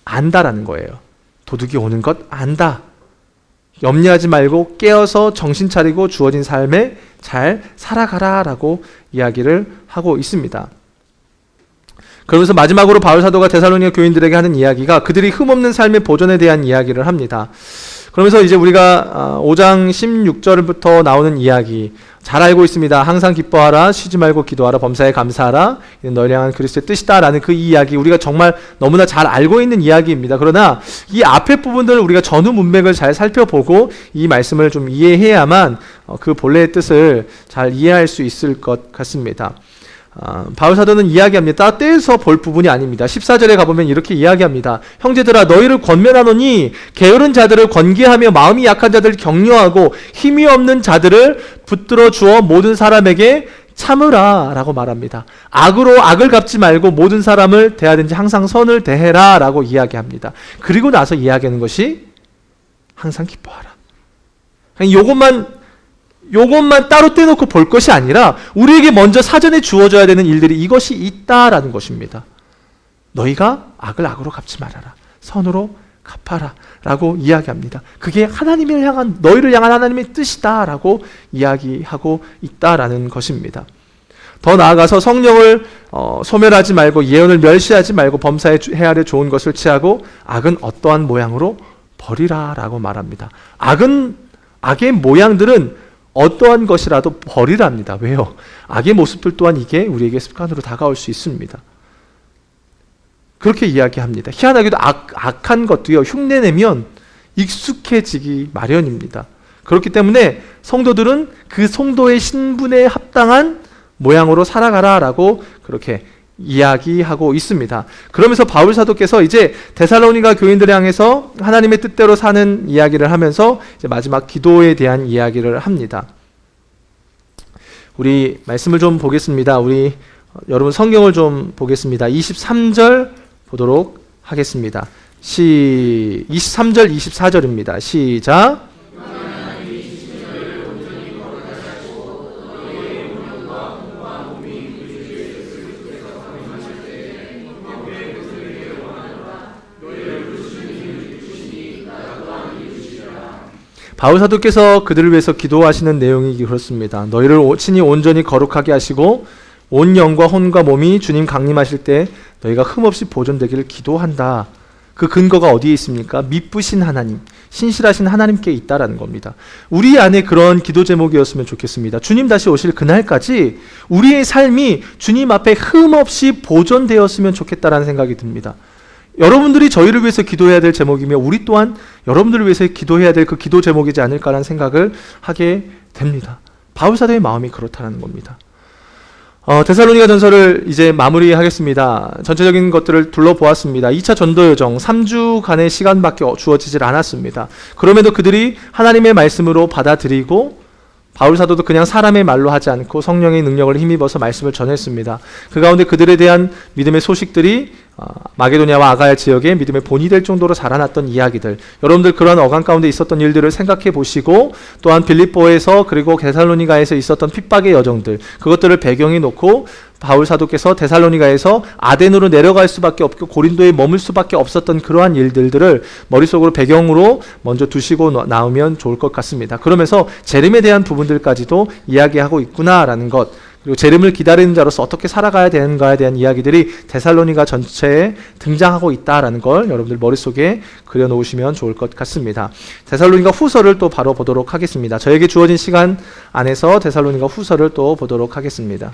안다라는 거예요. 도둑이 오는 것 안다. 염려하지 말고 깨어서 정신 차리고 주어진 삶에 잘 살아가라라고 이야기를 하고 있습니다. 그러면서 마지막으로 바울 사도가 데살로니가 교인들에게 하는 이야기가 그들이 흠없는 삶의 보존에 대한 이야기를 합니다. 그러면서 이제 우리가 5장 16절부터 나오는 이야기 잘 알고 있습니다. 항상 기뻐하라, 쉬지 말고 기도하라, 범사에 감사하라, 이는 너희를 향한 그리스도의 뜻이다 라는 그 이야기 우리가 정말 너무나 잘 알고 있는 이야기입니다. 그러나 이 앞에 부분들을 우리가 전후 문맥을 잘 살펴보고 이 말씀을 좀 이해해야만 그 본래의 뜻을 잘 이해할 수 있을 것 같습니다. 바울 사도는 이야기합니다. 떼서 볼 부분이 아닙니다. 14절에 가보면 이렇게 이야기합니다. 형제들아 너희를 권면하노니 게으른 자들을 권계하며 마음이 약한 자들을 격려하고 힘이 없는 자들을 붙들어 주어 모든 사람에게 참으라 라고 말합니다. 악으로 악을 갚지 말고 모든 사람을 대하든지 항상 선을 대해라 라고 이야기합니다. 그리고 나서 이야기하는 것이 항상 기뻐하라. 요것만 따로 떼놓고 볼 것이 아니라 우리에게 먼저 사전에 주어져야 되는 일들이 이것이 있다라는 것입니다. 너희가 악을 악으로 갚지 말아라. 선으로 갚아라 라고 이야기합니다. 그게 너희를 향한 하나님의 뜻이다 라고 이야기하고 있다라는 것입니다. 더 나아가서 성령을 소멸하지 말고 예언을 멸시하지 말고 범사에 헤아려 좋은 것을 취하고 악은 어떠한 모양으로 버리라 라고 말합니다. 악의 모양들은 어떠한 것이라도 버리랍니다. 왜요? 악의 모습들 또한 이게 우리에게 습관으로 다가올 수 있습니다. 그렇게 이야기합니다. 희한하게도 악한 것도요, 흉내내면 익숙해지기 마련입니다. 그렇기 때문에 성도들은 그 성도의 신분에 합당한 모양으로 살아가라라고 그렇게 이야기하고 있습니다. 그러면서 바울 사도께서 이제 데살로니가 교인들을 향해서 하나님의 뜻대로 사는 이야기를 하면서 이제 마지막 기도에 대한 이야기를 합니다. 우리 말씀을 좀 보겠습니다. 우리 여러분 성경을 좀 보겠습니다. 23절 보도록 하겠습니다. 23절 24절입니다. 시작. 바울 사도께서 그들을 위해서 기도하시는 내용이 그렇습니다. 너희를 친히 온전히 거룩하게 하시고 온 영과 혼과 몸이 주님 강림하실 때 너희가 흠없이 보존되기를 기도한다. 그 근거가 어디에 있습니까? 미쁘신 하나님, 신실하신 하나님께 있다라는 겁니다. 우리 안에 그런 기도 제목이었으면 좋겠습니다. 주님 다시 오실 그날까지 우리의 삶이 주님 앞에 흠없이 보존되었으면 좋겠다라는 생각이 듭니다. 여러분들이 저희를 위해서 기도해야 될 제목이며 우리 또한 여러분들을 위해서 기도해야 될 그 기도 제목이지 않을까라는 생각을 하게 됩니다. 바울 사도의 마음이 그렇다는 겁니다. 데살로니가 전서를 이제 마무리하겠습니다. 전체적인 것들을 둘러보았습니다. 2차 전도 여정 3주간의 시간밖에 주어지질 않았습니다. 그럼에도 그들이 하나님의 말씀으로 받아들이고 바울 사도도 그냥 사람의 말로 하지 않고 성령의 능력을 힘입어서 말씀을 전했습니다. 그 가운데 그들에 대한 믿음의 소식들이 마게도냐와 아가야 지역에 믿음의 본이 될 정도로 자라났던 이야기들, 여러분들 그런 어간 가운데 있었던 일들을 생각해 보시고 또한 빌립보에서 그리고 데살로니가에서 있었던 핍박의 여정들, 그것들을 배경에 놓고 바울 사도께서 데살로니가에서 아덴으로 내려갈 수밖에 없고 고린도에 머물 수밖에 없었던 그러한 일들을 머릿속으로 배경으로 먼저 두시고 나오면 좋을 것 같습니다. 그러면서 재림에 대한 부분들까지도 이야기하고 있구나라는 것, 그리고 재림을 기다리는 자로서 어떻게 살아가야 되는가에 대한 이야기들이 데살로니가 전체에 등장하고 있다라는 걸 여러분들 머릿속에 그려놓으시면 좋을 것 같습니다. 데살로니가 후서를 또 바로 보도록 하겠습니다. 저에게 주어진 시간 안에서 데살로니가 후서를 또 보도록 하겠습니다.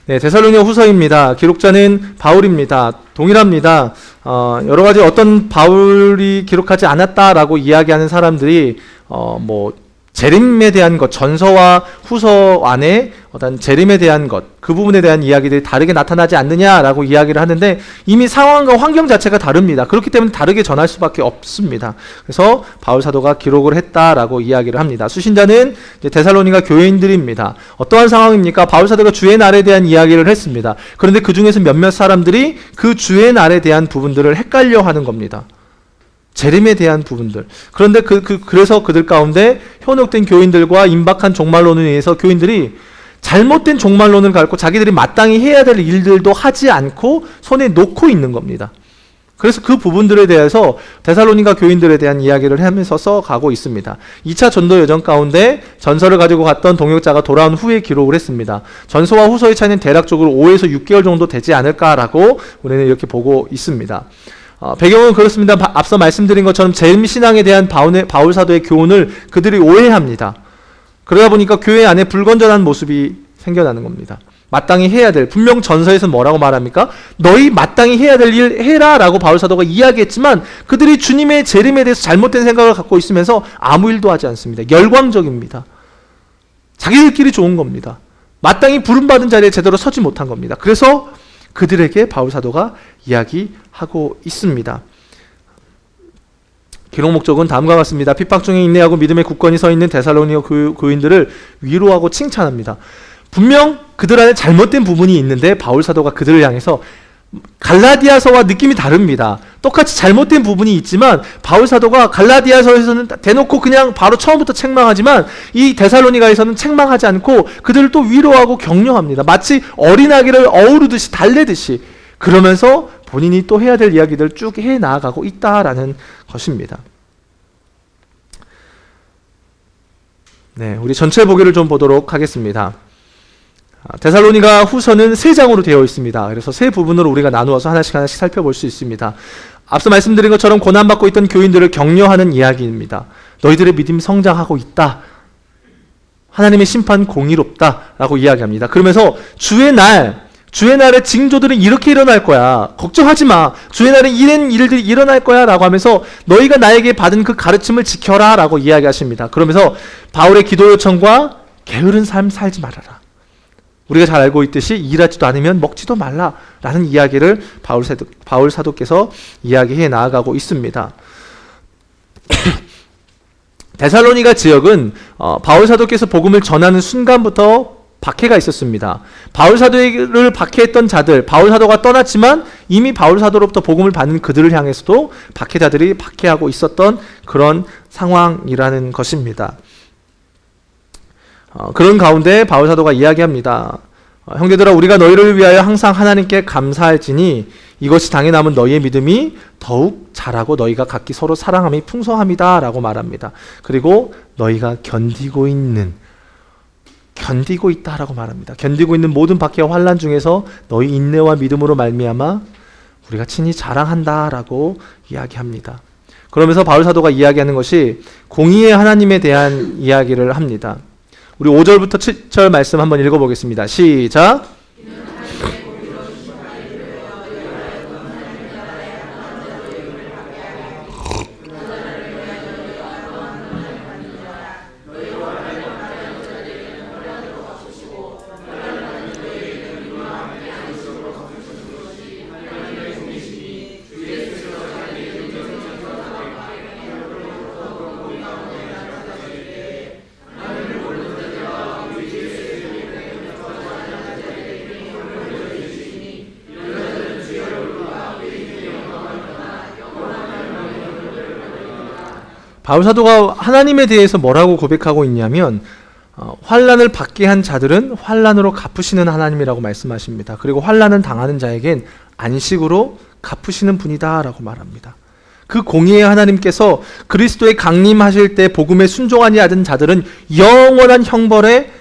네, 데살로니가 후서입니다. 기록자는 바울입니다. 동일합니다. 여러 가지 어떤 바울이 기록하지 않았다라고 이야기하는 사람들이 재림에 대한 것, 전서와 후서 안에 어떤 재림에 대한 것, 그 부분에 대한 이야기들이 다르게 나타나지 않느냐라고 이야기를 하는데 이미 상황과 환경 자체가 다릅니다. 그렇기 때문에 다르게 전할 수밖에 없습니다. 그래서 바울 사도가 기록을 했다라고 이야기를 합니다. 수신자는 이제 데살로니가 교회인들입니다. 어떠한 상황입니까? 바울 사도가 주의 날에 대한 이야기를 했습니다. 그런데 그 중에서 몇몇 사람들이 그 주의 날에 대한 부분들을 헷갈려 하는 겁니다. 재림에 대한 부분들. 그런데 그래서 그들 가운데 현혹된 교인들과 임박한 종말론에 의해서 교인들이 잘못된 종말론을 갖고 자기들이 마땅히 해야 될 일들도 하지 않고 손에 놓고 있는 겁니다. 그래서 그 부분들에 대해서 데살로니가 교인들에 대한 이야기를 하면서 써가고 있습니다. 2차 전도 여정 가운데 전서를 가지고 갔던 동역자가 돌아온 후에 기록을 했습니다. 전서와 후서의 차이는 대략적으로 5에서 6개월 정도 되지 않을까라고 우리는 이렇게 보고 있습니다. 배경은 그렇습니다. 앞서 말씀드린 것처럼 재림신앙에 대한 바울 사도의 교훈을 그들이 오해합니다. 그러다 보니까 교회 안에 불건전한 모습이 생겨나는 겁니다. 마땅히 해야 될, 분명 전서에서 뭐라고 말합니까? 너희 마땅히 해야 될 일 해라 라고 바울 사도가 이야기했지만 그들이 주님의 재림에 대해서 잘못된 생각을 갖고 있으면서 아무 일도 하지 않습니다. 열광적입니다. 자기들끼리 좋은 겁니다. 마땅히 부름받은 자리에 제대로 서지 못한 겁니다. 그래서 그들에게 바울 사도가 이야기하고 있습니다. 기록 목적은 다음과 같습니다. 핍박 중에 인내하고 믿음의 굳건히 서 있는 데살로니가 교인들을 위로하고 칭찬합니다. 분명 그들 안에 잘못된 부분이 있는데 바울 사도가 그들을 향해서 갈라디아서와 느낌이 다릅니다. 똑같이 잘못된 부분이 있지만 바울 사도가 갈라디아서에서는 대놓고 그냥 바로 처음부터 책망하지만 이 데살로니가에서는 책망하지 않고 그들을 또 위로하고 격려합니다. 마치 어린아기를 어우르듯이 달래듯이, 그러면서 본인이 또 해야 될 이야기들을 쭉 해나가고 있다라는 것입니다. 네, 우리 전체 보기를 좀 보도록 하겠습니다. 데살로니가 후서는 3장으로 되어 있습니다. 그래서 3부분으로 우리가 나누어서 하나씩 살펴볼 수 있습니다. 앞서 말씀드린 것처럼 고난받고 있던 교인들을 격려하는 이야기입니다. 너희들의 믿음이 성장하고 있다. 하나님의 심판 공의롭다라고 이야기합니다. 그러면서 주의 날의 징조들은 이렇게 일어날 거야. 걱정하지 마. 주의 날에 이런 일들이 일어날 거야 라고 하면서 너희가 나에게 받은 그 가르침을 지켜라 라고 이야기하십니다. 그러면서 바울의 기도 요청과 게으른 삶 살지 말아라. 우리가 잘 알고 있듯이 일하지도 않으면 먹지도 말라라는 이야기를 바울 사도께서 이야기해 나아가고 있습니다. 데살로니가 지역은 바울 사도께서 복음을 전하는 순간부터 박해가 있었습니다. 바울 사도를 박해했던 자들, 바울 사도가 떠났지만 이미 바울 사도로부터 복음을 받는 그들을 향해서도 박해자들이 박해하고 있었던 그런 상황이라는 것입니다. 그런 가운데 바울 사도가 이야기합니다. 형제들아, 우리가 너희를 위하여 항상 하나님께 감사할지니 이것이 당에 남은 너희의 믿음이 더욱 자라고 너희가 각기 서로 사랑함이 풍성함이다 라고 말합니다. 그리고 너희가 견디고 있다라고 말합니다. 견디고 있는 모든 박해와 환난 중에서 너희 인내와 믿음으로 말미암아 우리가 친히 자랑한다라고 이야기합니다. 그러면서 바울 사도가 이야기하는 것이 공의의 하나님에 대한 이야기를 합니다. 우리 5절부터 7절 말씀 한번 읽어보겠습니다. 시작! 바울 사도가 하나님에 대해서 뭐라고 고백하고 있냐면 환난을 받게 한 자들은 환난으로 갚으시는 하나님이라고 말씀하십니다. 그리고 환난을 당하는 자에겐 안식으로 갚으시는 분이다 라고 말합니다. 그 공의의 하나님께서 그리스도의 강림하실 때 복음에 순종하지 않은 자들은 영원한 형벌에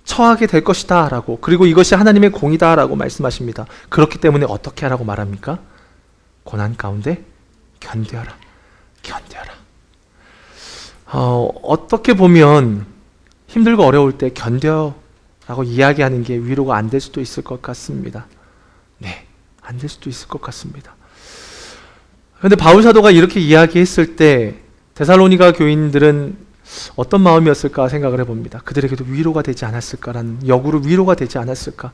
처하게 될 것이다 라고, 그리고 이것이 하나님의 공의다 라고 말씀하십니다. 그렇기 때문에 어떻게 하라고 말합니까? 고난 가운데 견뎌라. 어떻게 보면 힘들고 어려울 때 견뎌라고 이야기하는 게 위로가 안 될 수도 있을 것 같습니다. 네, 안 될 수도 있을 것 같습니다. 그런데 바울 사도가 이렇게 이야기했을 때 데살로니가 교인들은 어떤 마음이었을까 생각을 해봅니다. 그들에게도 위로가 되지 않았을까라는, 역으로 위로가 되지 않았을까.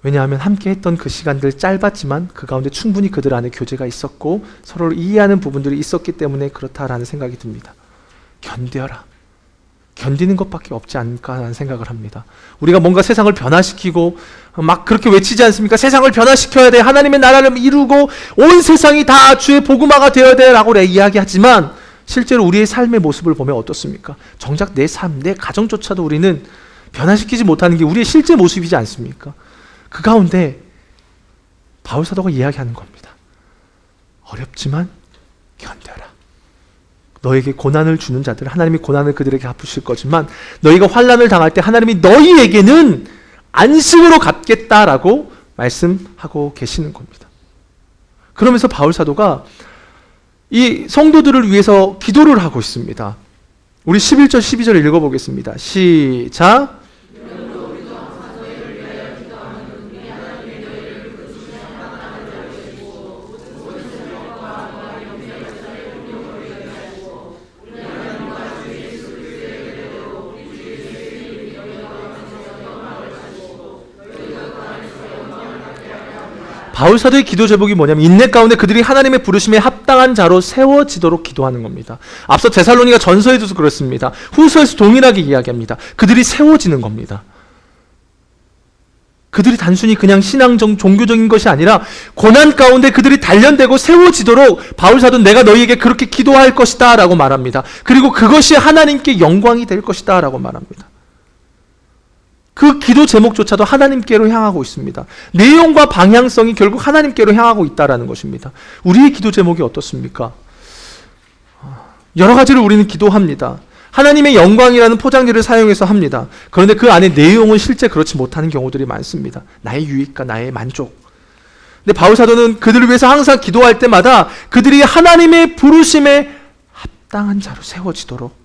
왜냐하면 함께 했던 그 시간들 짧았지만 그 가운데 충분히 그들 안에 교제가 있었고 서로를 이해하는 부분들이 있었기 때문에 그렇다라는 생각이 듭니다. 견뎌라. 견디는 것밖에 없지 않을까라는 생각을 합니다. 우리가 뭔가 세상을 변화시키고 막 그렇게 외치지 않습니까? 세상을 변화시켜야 돼. 하나님의 나라를 이루고 온 세상이 다 주의 복음화가 되어야 돼 라고 이야기하지만 실제로 우리의 삶의 모습을 보면 어떻습니까? 정작 내 삶, 내 가정조차도 우리는 변화시키지 못하는 게 우리의 실제 모습이지 않습니까? 그 가운데 바울 사도가 이야기하는 겁니다. 어렵지만 견뎌라. 너에게 고난을 주는 자들, 하나님이 고난을 그들에게 갚으실 거지만 너희가 환난을 당할 때 하나님이 너희에게는 안식으로 갚겠다라고 말씀하고 계시는 겁니다. 그러면서 바울 사도가 이 성도들을 위해서 기도를 하고 있습니다. 우리 11절 12절 읽어보겠습니다. 시작! 바울 사도의 기도 제목이 뭐냐면 인내 가운데 그들이 하나님의 부르심에 합당한 자로 세워지도록 기도하는 겁니다. 앞서 데살로니가 전서에도 그렇습니다. 후서에서 동일하게 이야기합니다. 그들이 세워지는 겁니다. 그들이 단순히 그냥 종교적인 것이 아니라 고난 가운데 그들이 단련되고 세워지도록 바울 사도는 내가 너희에게 그렇게 기도할 것이다 라고 말합니다. 그리고 그것이 하나님께 영광이 될 것이다 라고 말합니다. 그 기도 제목조차도 하나님께로 향하고 있습니다. 내용과 방향성이 결국 하나님께로 향하고 있다는 것입니다. 우리의 기도 제목이 어떻습니까? 여러 가지를 우리는 기도합니다. 하나님의 영광이라는 포장지를 사용해서 합니다. 그런데 그 안에 내용은 실제 그렇지 못하는 경우들이 많습니다. 나의 유익과 나의 만족. 근데 바울 사도는 그들을 위해서 항상 기도할 때마다 그들이 하나님의 부르심에 합당한 자로 세워지도록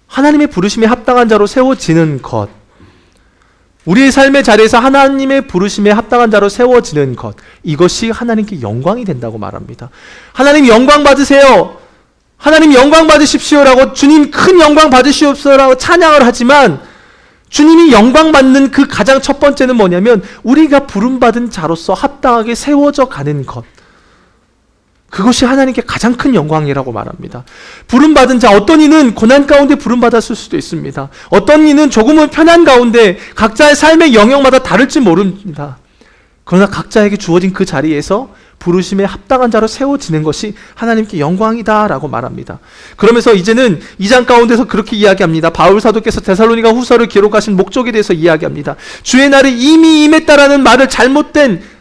하나님의 부르심에 합당한 자로 세워지는 것, 우리의 삶의 자리에서 하나님의 부르심에 합당한 자로 세워지는 것, 이것이 하나님께 영광이 된다고 말합니다. 하나님 영광 받으세요, 하나님 영광 받으십시오라고, 주님 큰 영광 받으시옵소서라고 찬양을 하지만 주님이 영광 받는 그 가장 첫 번째는 뭐냐면 우리가 부름받은 자로서 합당하게 세워져 가는 것, 그것이 하나님께 가장 큰 영광이라고 말합니다. 부름받은 자, 어떤 이는 고난 가운데 부름받았을 수도 있습니다. 어떤 이는 조금은 편한 가운데, 각자의 삶의 영역마다 다를지 모릅니다. 그러나 각자에게 주어진 그 자리에서 부르심에 합당한 자로 세워지는 것이 하나님께 영광이다라고 말합니다. 그러면서 이제는 2장 가운데서 그렇게 이야기합니다. 바울 사도께서 데살로니가 후서를 기록하신 목적에 대해서 이야기합니다. 주의 날이 이미 임했다라는 말을 잘못된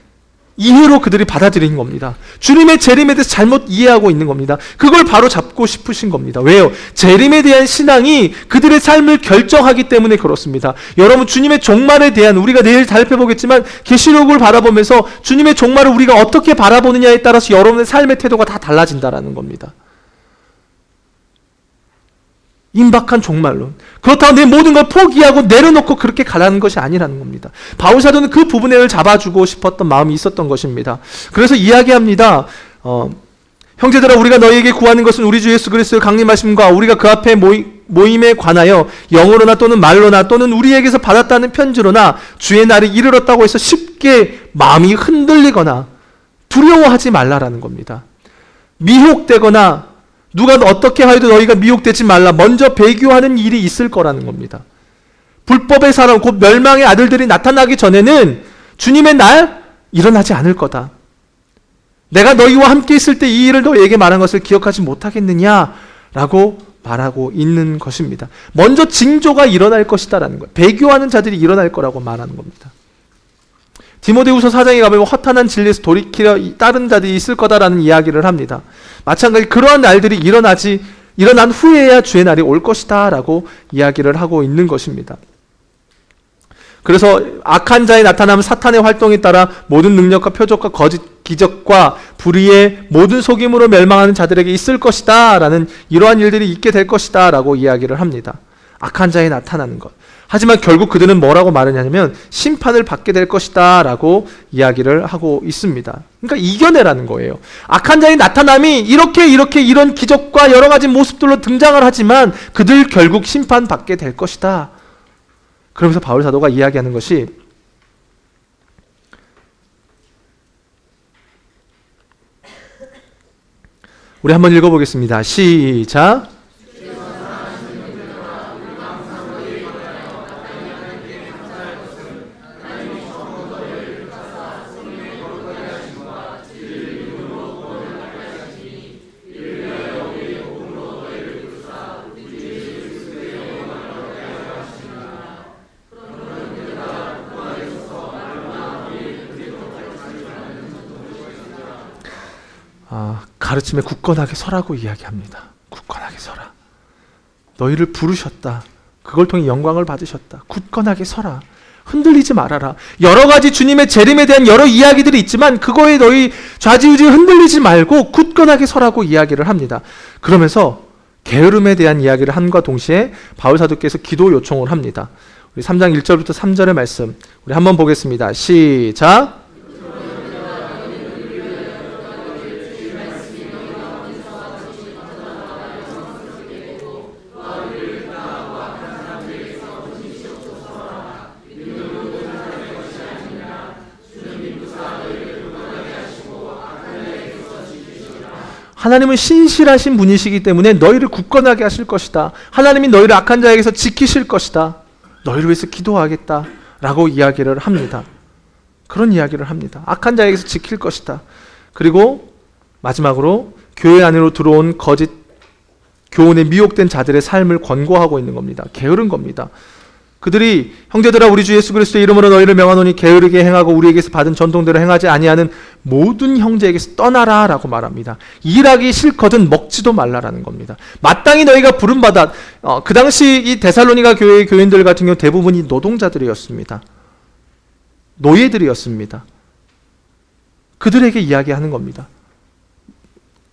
이해로 그들이 받아들인 겁니다. 주님의 재림에 대해서 잘못 이해하고 있는 겁니다. 그걸 바로 잡고 싶으신 겁니다. 왜요? 재림에 대한 신앙이 그들의 삶을 결정하기 때문에 그렇습니다. 여러분, 주님의 종말에 대한, 우리가 내일 살펴보겠지만 계시록을 바라보면서 주님의 종말을 우리가 어떻게 바라보느냐에 따라서 여러분의 삶의 태도가 다 달라진다라는 겁니다. 임박한 종말론, 그렇다고 내 모든 걸 포기하고 내려놓고 그렇게 가라는 것이 아니라는 겁니다. 바울 사도는 그 부분을 잡아주고 싶었던 마음이 있었던 것입니다. 그래서 이야기합니다. 형제들아, 우리가 너희에게 구하는 것은 우리 주 예수 그리스도의 강림하심과 우리가 그 앞에 모임에 관하여 영어로나 또는 말로나 또는 우리에게서 받았다는 편지로나 주의 날이 이르렀다고 해서 쉽게 마음이 흔들리거나 두려워하지 말라라는 겁니다. 미혹되거나 누가 어떻게 하여도 너희가 미혹되지 말라, 먼저 배교하는 일이 있을 거라는 겁니다. 불법의 사람, 곧 멸망의 아들들이 나타나기 전에는 주님의 날 일어나지 않을 거다. 내가 너희와 함께 있을 때 이 일을 너희에게 말한 것을 기억하지 못하겠느냐라고 말하고 있는 것입니다. 먼저 징조가 일어날 것이다라는 거예요. 배교하는 자들이 일어날 거라고 말하는 겁니다. 디모데후서 4장에 가면 허탄한 진리에서 돌이키려 다른 자들이 있을 거다라는 이야기를 합니다. 마찬가지 그러한 날들이 일어난 후에야 주의 날이 올 것이다 라고 이야기를 하고 있는 것입니다. 그래서 악한 자의 나타나면 사탄의 활동에 따라 모든 능력과 표적과 거짓 기적과 불의의 모든 속임으로 멸망하는 자들에게 있을 것이다 라는 이러한 일들이 있게 될 것이다 라고 이야기를 합니다. 악한 자의 나타나는 것. 하지만 결국 그들은 뭐라고 말하냐면 심판을 받게 될 것이다 라고 이야기를 하고 있습니다. 그러니까 이겨내라는 거예요. 악한 자의 나타남이 이런 기적과 여러 가지 모습들로 등장을 하지만 그들 결국 심판받게 될 것이다. 그러면서 바울 사도가 이야기하는 것이 우리 한번 읽어보겠습니다. 시작. 가르침에 굳건하게 서라고 이야기합니다. 굳건하게 서라. 너희를 부르셨다. 그걸 통해 영광을 받으셨다. 굳건하게 서라. 흔들리지 말아라. 여러 가지 주님의 재림에 대한 여러 이야기들이 있지만 그거에 너희 좌지우지 흔들리지 말고 굳건하게 서라고 이야기를 합니다. 그러면서 게으름에 대한 이야기를 함과 동시에 바울 사도께서 기도 요청을 합니다. 우리 3장 1절부터 3절의 말씀 우리 한번 보겠습니다. 시작. 하나님은 신실하신 분이시기 때문에 너희를 굳건하게 하실 것이다. 하나님이 너희를 악한 자에게서 지키실 것이다. 너희를 위해서 기도하겠다 라고 이야기를 합니다. 그런 이야기를 합니다. 악한 자에게서 지킬 것이다. 그리고 마지막으로 교회 안으로 들어온 거짓 교훈에 미혹된 자들의 삶을 권고하고 있는 겁니다. 게으른 겁니다. 그들이 형제들아 우리 주 예수 그리스도의 이름으로 너희를 명하노니 게으르게 행하고 우리에게서 받은 전통대로 행하지 아니하는 모든 형제에게서 떠나라 라고 말합니다. 일하기 싫거든 먹지도 말라라는 겁니다. 마땅히 너희가 부름받아 그 당시 이 데살로니가 교회의 교인들 같은 경우 대부분이 노동자들이었습니다. 노예들이었습니다. 그들에게 이야기하는 겁니다.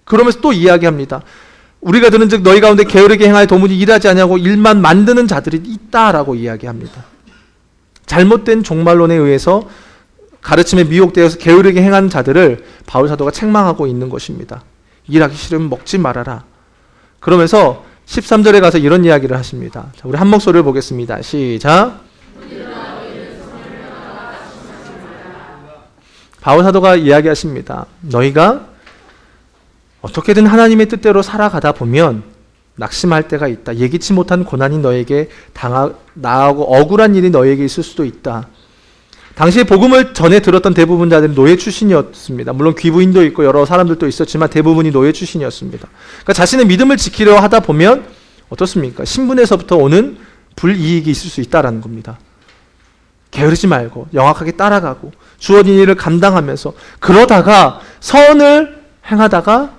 그러면서 또 이야기합니다. 우리가 들은즉 너희 가운데 게으르게 행하여 도무지 일하지 아니하고 일만 만드는 자들이 있다라고 이야기합니다. 잘못된 종말론에 의해서 가르침에 미혹되어서 게으르게 행하는 자들을 바울 사도가 책망하고 있는 것입니다. 일하기 싫으면 먹지 말아라. 그러면서 13절에 가서 이런 이야기를 하십니다. 자, 우리 한 목소리를 보겠습니다. 시작. 바울 사도가 이야기하십니다. 너희가 어떻게든 하나님의 뜻대로 살아가다 보면 낙심할 때가 있다. 예기치 못한 고난이 너에게 나하고 억울한 일이 너에게 있을 수도 있다. 당시에 복음을 전해 들었던 대부분 자들은 노예 출신이었습니다. 물론 귀부인도 있고 여러 사람들도 있었지만 대부분이 노예 출신이었습니다. 그러니까 자신의 믿음을 지키려 하다 보면 어떻습니까? 신분에서부터 오는 불이익이 있을 수 있다는 겁니다. 게으르지 말고 영악하게 따라가고 주어진 일을 감당하면서 그러다가 선을 행하다가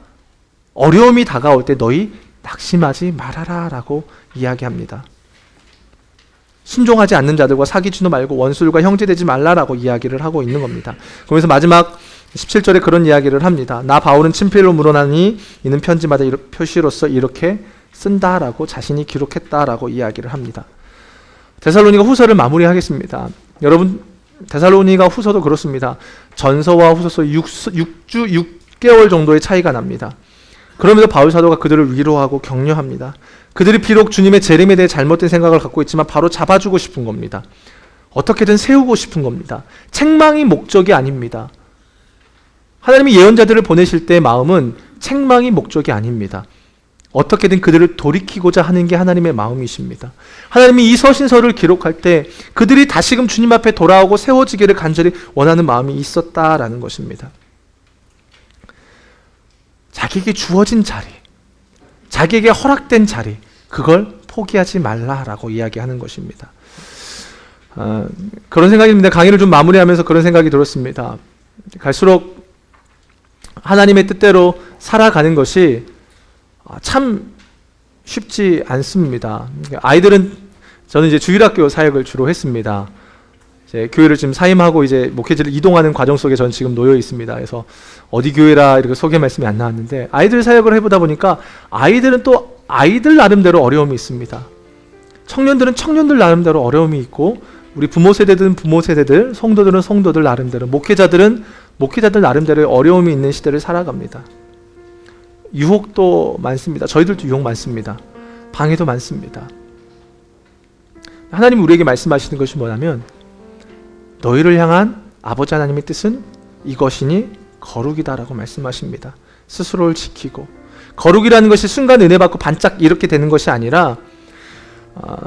어려움이 다가올 때 너희 낙심하지 말아라 라고 이야기합니다. 순종하지 않는 자들과 사귀지도 말고 원수들과 형제되지 말라라고 이야기를 하고 있는 겁니다. 그러면서 마지막 17절에 그런 이야기를 합니다. 나 바울은 친필로 물어나니 이는 편지마다 표시로서 이렇게 쓴다라고 자신이 기록했다라고 이야기를 합니다. 데살로니가 후서를 마무리하겠습니다. 여러분 데살로니가 후서도 그렇습니다. 전서와 후서서 6개월 정도의 차이가 납니다. 그러면서 바울 사도가 그들을 위로하고 격려합니다. 그들이 비록 주님의 재림에 대해 잘못된 생각을 갖고 있지만 바로 잡아주고 싶은 겁니다. 어떻게든 세우고 싶은 겁니다. 책망이 목적이 아닙니다. 하나님이 예언자들을 보내실 때의 마음은 책망이 목적이 아닙니다. 어떻게든 그들을 돌이키고자 하는 게 하나님의 마음이십니다. 하나님이 이 서신서를 기록할 때 그들이 다시금 주님 앞에 돌아오고 세워지기를 간절히 원하는 마음이 있었다라는 것입니다. 자기에게 주어진 자리, 자기에게 허락된 자리, 그걸 포기하지 말라라고 이야기하는 것입니다. 그런 생각입니다. 강의를 좀 마무리하면서 그런 생각이 들었습니다. 갈수록 하나님의 뜻대로 살아가는 것이 참 쉽지 않습니다. 아이들은 저는 이제 주일학교 사역을 주로 했습니다. 이제 교회를 지금 사임하고 이제 목회지를 이동하는 과정 속에 저는 지금 놓여 있습니다. 그래서 어디 교회라 이렇게 소개 말씀이 안 나왔는데 아이들 사역을 해보다 보니까 아이들은 또 아이들 나름대로 어려움이 있습니다. 청년들은 청년들 나름대로 어려움이 있고 우리 부모 세대들은 부모 세대들, 성도들은 성도들 나름대로, 목회자들은 목회자들 나름대로 어려움이 있는 시대를 살아갑니다. 유혹도 많습니다. 저희들도 유혹 많습니다. 방해도 많습니다. 하나님이 우리에게 말씀하시는 것이 뭐냐면 너희를 향한 아버지 하나님의 뜻은 이것이니 거룩이다라고 말씀하십니다. 스스로를 지키고 거룩이라는 것이 순간 은혜 받고 반짝 이렇게 되는 것이 아니라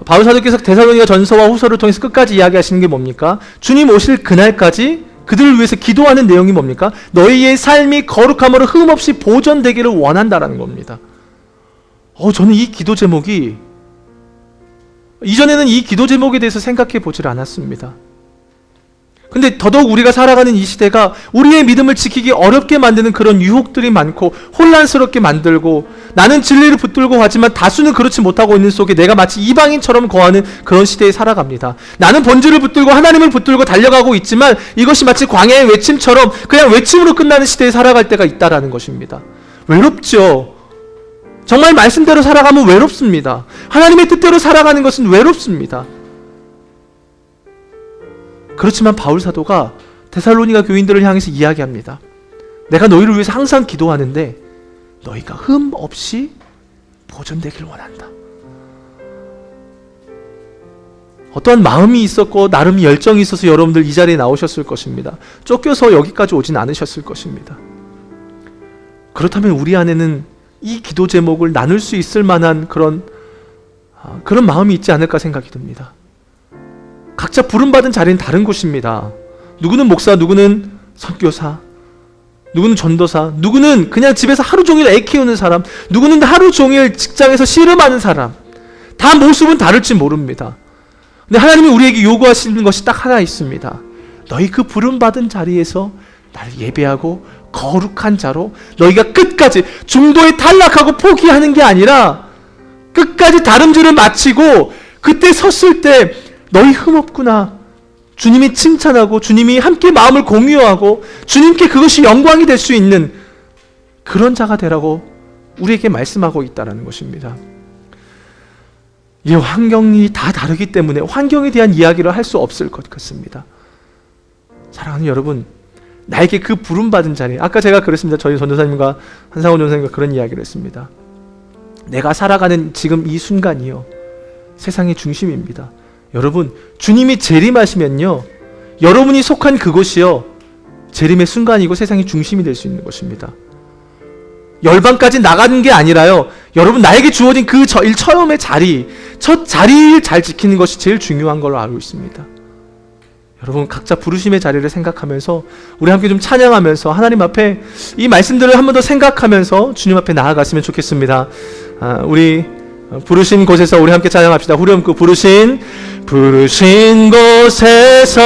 바울 사도께서 데살로니가 전서와 후서를 통해서 끝까지 이야기하시는 게 뭡니까? 주님 오실 그날까지 그들을 위해서 기도하는 내용이 뭡니까? 너희의 삶이 거룩함으로 흠없이 보존되기를 원한다라는 겁니다. 저는 이 기도 제목이 이전에는 이 기도 제목에 대해서 생각해 보질 않았습니다. 근데 더더욱 우리가 살아가는 이 시대가 우리의 믿음을 지키기 어렵게 만드는 그런 유혹들이 많고 혼란스럽게 만들고 나는 진리를 붙들고 가지만 다수는 그렇지 못하고 있는 속에 내가 마치 이방인처럼 거하는 그런 시대에 살아갑니다. 나는 본질을 붙들고 하나님을 붙들고 달려가고 있지만 이것이 마치 광야의 외침처럼 그냥 외침으로 끝나는 시대에 살아갈 때가 있다라는 것입니다. 외롭죠. 정말 말씀대로 살아가면 외롭습니다. 하나님의 뜻대로 살아가는 것은 외롭습니다. 그렇지만 바울 사도가 데살로니가 교인들을 향해서 이야기합니다. 내가 너희를 위해서 항상 기도하는데 너희가 흠 없이 보존되길 원한다. 어떠한 마음이 있었고 나름 열정이 있어서 여러분들 이 자리에 나오셨을 것입니다. 쫓겨서 여기까지 오진 않으셨을 것입니다. 그렇다면 우리 안에는 이 기도 제목을 나눌 수 있을 만한 그런 마음이 있지 않을까 생각이 듭니다. 각자 부름받은 자리는 다른 곳입니다. 누구는 목사, 누구는 선교사, 누구는 전도사, 누구는 그냥 집에서 하루 종일 애 키우는 사람, 누구는 하루 종일 직장에서 씨름하는 사람. 다 모습은 다를지 모릅니다. 근데 하나님이 우리에게 요구하시는 것이 딱 하나 있습니다. 너희 그 부름받은 자리에서 나를 예배하고 거룩한 자로 너희가 끝까지 중도에 탈락하고 포기하는 게 아니라 끝까지 다름질을 마치고 그때 섰을 때 너희 흠없구나. 주님이 칭찬하고 주님이 함께 마음을 공유하고 주님께 그것이 영광이 될 수 있는 그런 자가 되라고 우리에게 말씀하고 있다는 것입니다. 이 환경이 다 다르기 때문에 환경에 대한 이야기를 할 수 없을 것 같습니다. 사랑하는 여러분, 나에게 그 부름받은 자리, 아까 제가 그랬습니다. 저희 전도사님과 한상원 전도사님과 그런 이야기를 했습니다. 내가 살아가는 지금 이 순간이요, 세상의 중심입니다. 여러분, 주님이 재림하시면요, 여러분이 속한 그곳이요, 재림의 순간이고 세상의 중심이 될 수 있는 것입니다. 열방까지 나가는 게 아니라요, 여러분 나에게 주어진 그 처음의 자리, 첫 자리를 잘 지키는 것이 제일 중요한 걸로 알고 있습니다. 여러분, 각자 부르심의 자리를 생각하면서 우리 함께 좀 찬양하면서 하나님 앞에 이 말씀들을 한 번 더 생각하면서 주님 앞에 나아갔으면 좋겠습니다. 우리 부르신 곳에서 우리 함께 찬양합시다. 후렴구 부르신 곳에서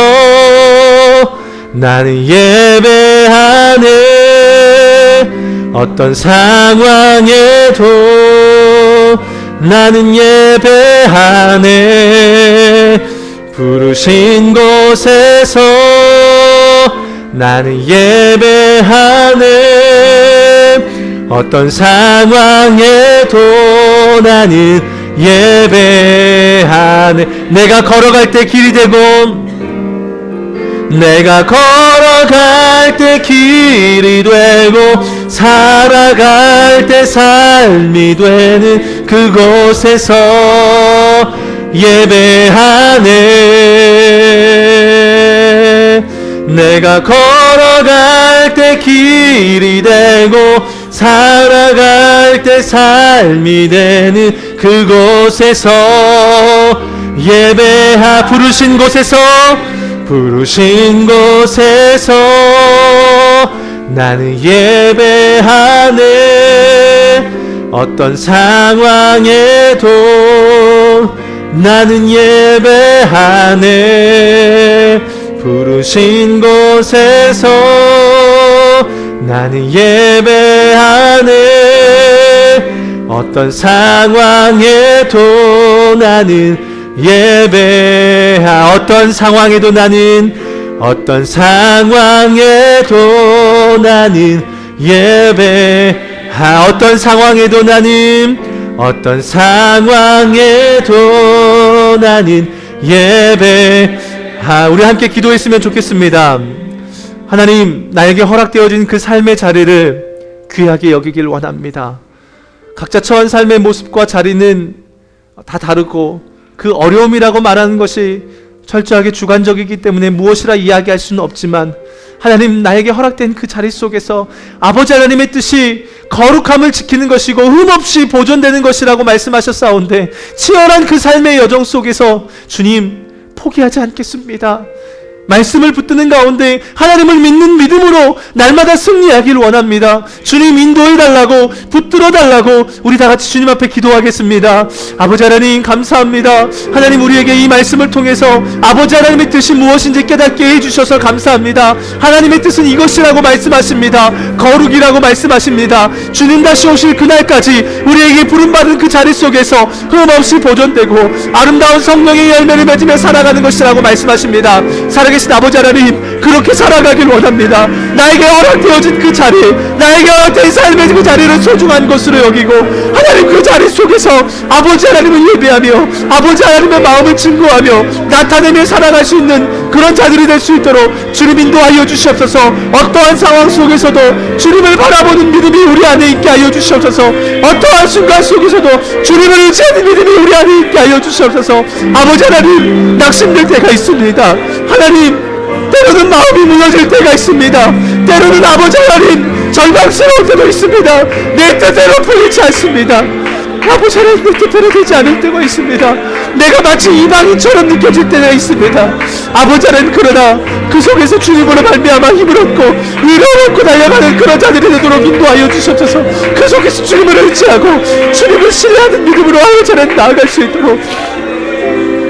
나는 예배하네. 어떤 상황에도 나는 예배하네. 부르신 곳에서 나는 예배하네. 어떤 상황에도 나는 예배하네. 내가 걸어갈 때 길이 되고, 내가 걸어갈 때 길이 되고, 살아갈 때 삶이 되는 그곳에서 예배하네. 내가 걸어갈 때 길이 되고, 살아갈 때 삶이 되는 그곳에서 부르신 곳에서 나는 예배하네. 어떤 상황에도 나는 예배하네. 부르신 곳에서 나는 예배하네. 어떤 상황에도 나는 어떤 상황에도 나는 어떤 상황에도 나는 어떤 상황에도 나는 우리 함께 기도했으면 좋겠습니다. 하나님, 나에게 허락되어진 그 삶의 자리를 귀하게 여기길 원합니다. 각자 처한 삶의 모습과 자리는 다 다르고 그 어려움이라고 말하는 것이 철저하게 주관적이기 때문에 무엇이라 이야기할 수는 없지만, 하나님, 나에게 허락된 그 자리 속에서 아버지 하나님의 뜻이 거룩함을 지키는 것이고 흠없이 보존되는 것이라고 말씀하셨사온데, 치열한 그 삶의 여정 속에서 주님, 포기하지 않겠습니다. 말씀을 붙드는 가운데 하나님을 믿는 믿음으로 날마다 승리하길 원합니다. 주님, 인도해달라고, 붙들어달라고 우리 다같이 주님 앞에 기도하겠습니다. 아버지 하나님, 감사합니다. 하나님, 우리에게 이 말씀을 통해서 아버지 하나님의 뜻이 무엇인지 깨닫게 해주셔서 감사합니다. 하나님의 뜻은 이것이라고 말씀하십니다. 거룩이라고 말씀하십니다. 주님 다시 오실 그날까지 우리에게 부름받은 그 자리 속에서 흠없이 보존되고 아름다운 성령의 열매를 맺으며 살아가는 것이라고 말씀하십니다. 살아계신 아버지 하나님, 그렇게 살아가길 원합니다. 나에게 허락되어진 그 자리, 나에게 허락된 삶의 그 자리를 소중한 것으로 여기고, 하나님, 그 자리 속에서 아버지 하나님을 예배하며 아버지 하나님의 마음을 증거하며 나타내며 살아갈 수 있는 그런 자들이 될 수 있도록 주님 인도하여 주시옵소서. 어떠한 상황 속에서도 주님을 바라보는 믿음이 우리 안에 있게 하여 주시옵소서. 어떠한 순간 속에서도 주님을 의지하는 믿음이 우리 안에 있게 하여 주시옵소서. 아버지 하나님, 낙심될 때가 있습니다. 하나님, 때로는 마음이 무너질 때가 있습니다. 때로는 아버지 하나님, 절망스러울 때도 있습니다. 내 뜻대로 풀리지 않습니다. 아버지 하나님, 내 뜻대로 되지 않을 때가 있습니다. 내가 마치 이방인처럼 느껴질 때가 있습니다. 아버지 하나님, 그러나 그 속에서 주님으로 말미암아 힘을 얻고 위로를 얻고 달려가는 그런 자들이 되도록 인도하여 주셔서, 그 속에서 주님을 의지하고 주님을 신뢰하는 믿음으로 아버지 하나님 나아갈 수 있도록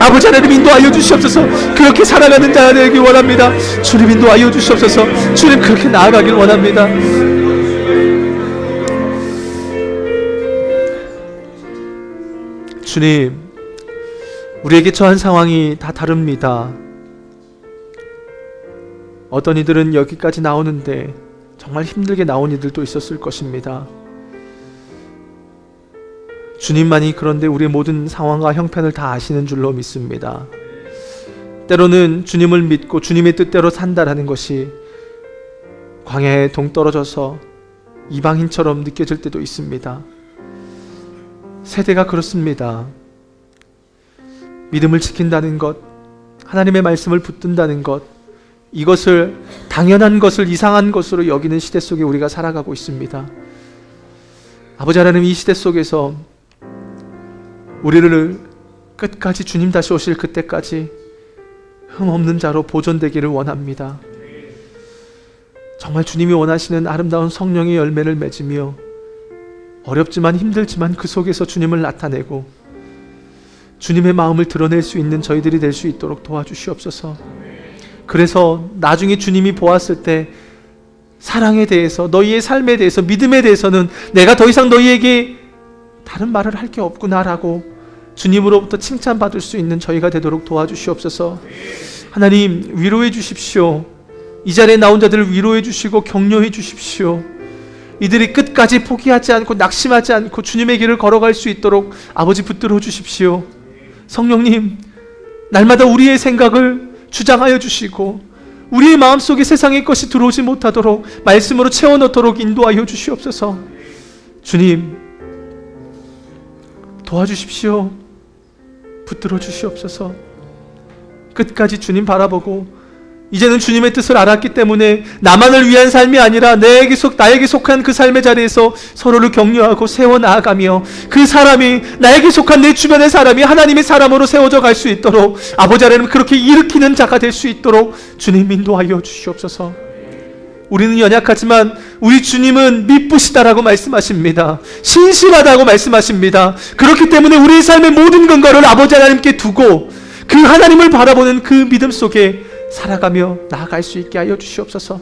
아버지 하나님 인도하여 주시옵소서. 그렇게 살아가는 자가 되길 원합니다. 주님 인도하여 주시옵소서. 주님, 그렇게 나아가길 원합니다. 주님, 우리에게 처한 상황이 다 다릅니다. 어떤 이들은 여기까지 나오는데 정말 힘들게 나온 이들도 있었을 것입니다. 주님만이 그런데 우리의 모든 상황과 형편을 다 아시는 줄로 믿습니다. 때로는 주님을 믿고 주님의 뜻대로 산다라는 것이 광야에 동떨어져서 이방인처럼 느껴질 때도 있습니다. 세대가 그렇습니다. 믿음을 지킨다는 것, 하나님의 말씀을 붙든다는 것, 이것을 당연한 것을 이상한 것으로 여기는 시대 속에 우리가 살아가고 있습니다. 아버지 하나님, 이 시대 속에서 우리를 끝까지 주님 다시 오실 그때까지 흠없는 자로 보존되기를 원합니다. 정말 주님이 원하시는 아름다운 성령의 열매를 맺으며 어렵지만 힘들지만 그 속에서 주님을 나타내고 주님의 마음을 드러낼 수 있는 저희들이 될 수 있도록 도와주시옵소서. 그래서 나중에 주님이 보았을 때 사랑에 대해서, 너희의 삶에 대해서, 믿음에 대해서는 내가 더 이상 너희에게 다른 말을 할 게 없구나라고 주님으로부터 칭찬받을 수 있는 저희가 되도록 도와주시옵소서. 하나님, 위로해 주십시오. 이 자리에 나온 자들을 위로해 주시고 격려해 주십시오. 이들이 끝까지 포기하지 않고 낙심하지 않고 주님의 길을 걸어갈 수 있도록 아버지 붙들어 주십시오. 성령님, 날마다 우리의 생각을 주장하여 주시고 우리의 마음속에 세상의 것이 들어오지 못하도록 말씀으로 채워넣도록 인도하여 주시옵소서. 주님, 도와주십시오. 붙들어 주시옵소서. 끝까지 주님 바라보고 이제는 주님의 뜻을 알았기 때문에 나만을 위한 삶이 아니라 나에게 속한 그 삶의 자리에서 서로를 격려하고 세워나가며 그 사람이, 나에게 속한 내 주변의 사람이 하나님의 사람으로 세워져 갈 수 있도록 아버지 하나님, 그렇게 일으키는 자가 될 수 있도록 주님 인도하여 주시옵소서. 우리는 연약하지만 우리 주님은 미쁘시다라고 말씀하십니다. 신실하다고 말씀하십니다. 그렇기 때문에 우리의 삶의 모든 근거를 아버지 하나님께 두고 그 하나님을 바라보는 그 믿음 속에 살아가며 나아갈 수 있게 하여 주시옵소서.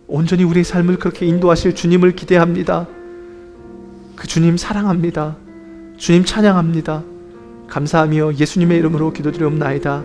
온전히 우리의 삶을 그렇게 인도하실 주님을 기대합니다. 그 주님 사랑합니다. 주님 찬양합니다. 감사하며 예수님의 이름으로 기도드리옵나이다.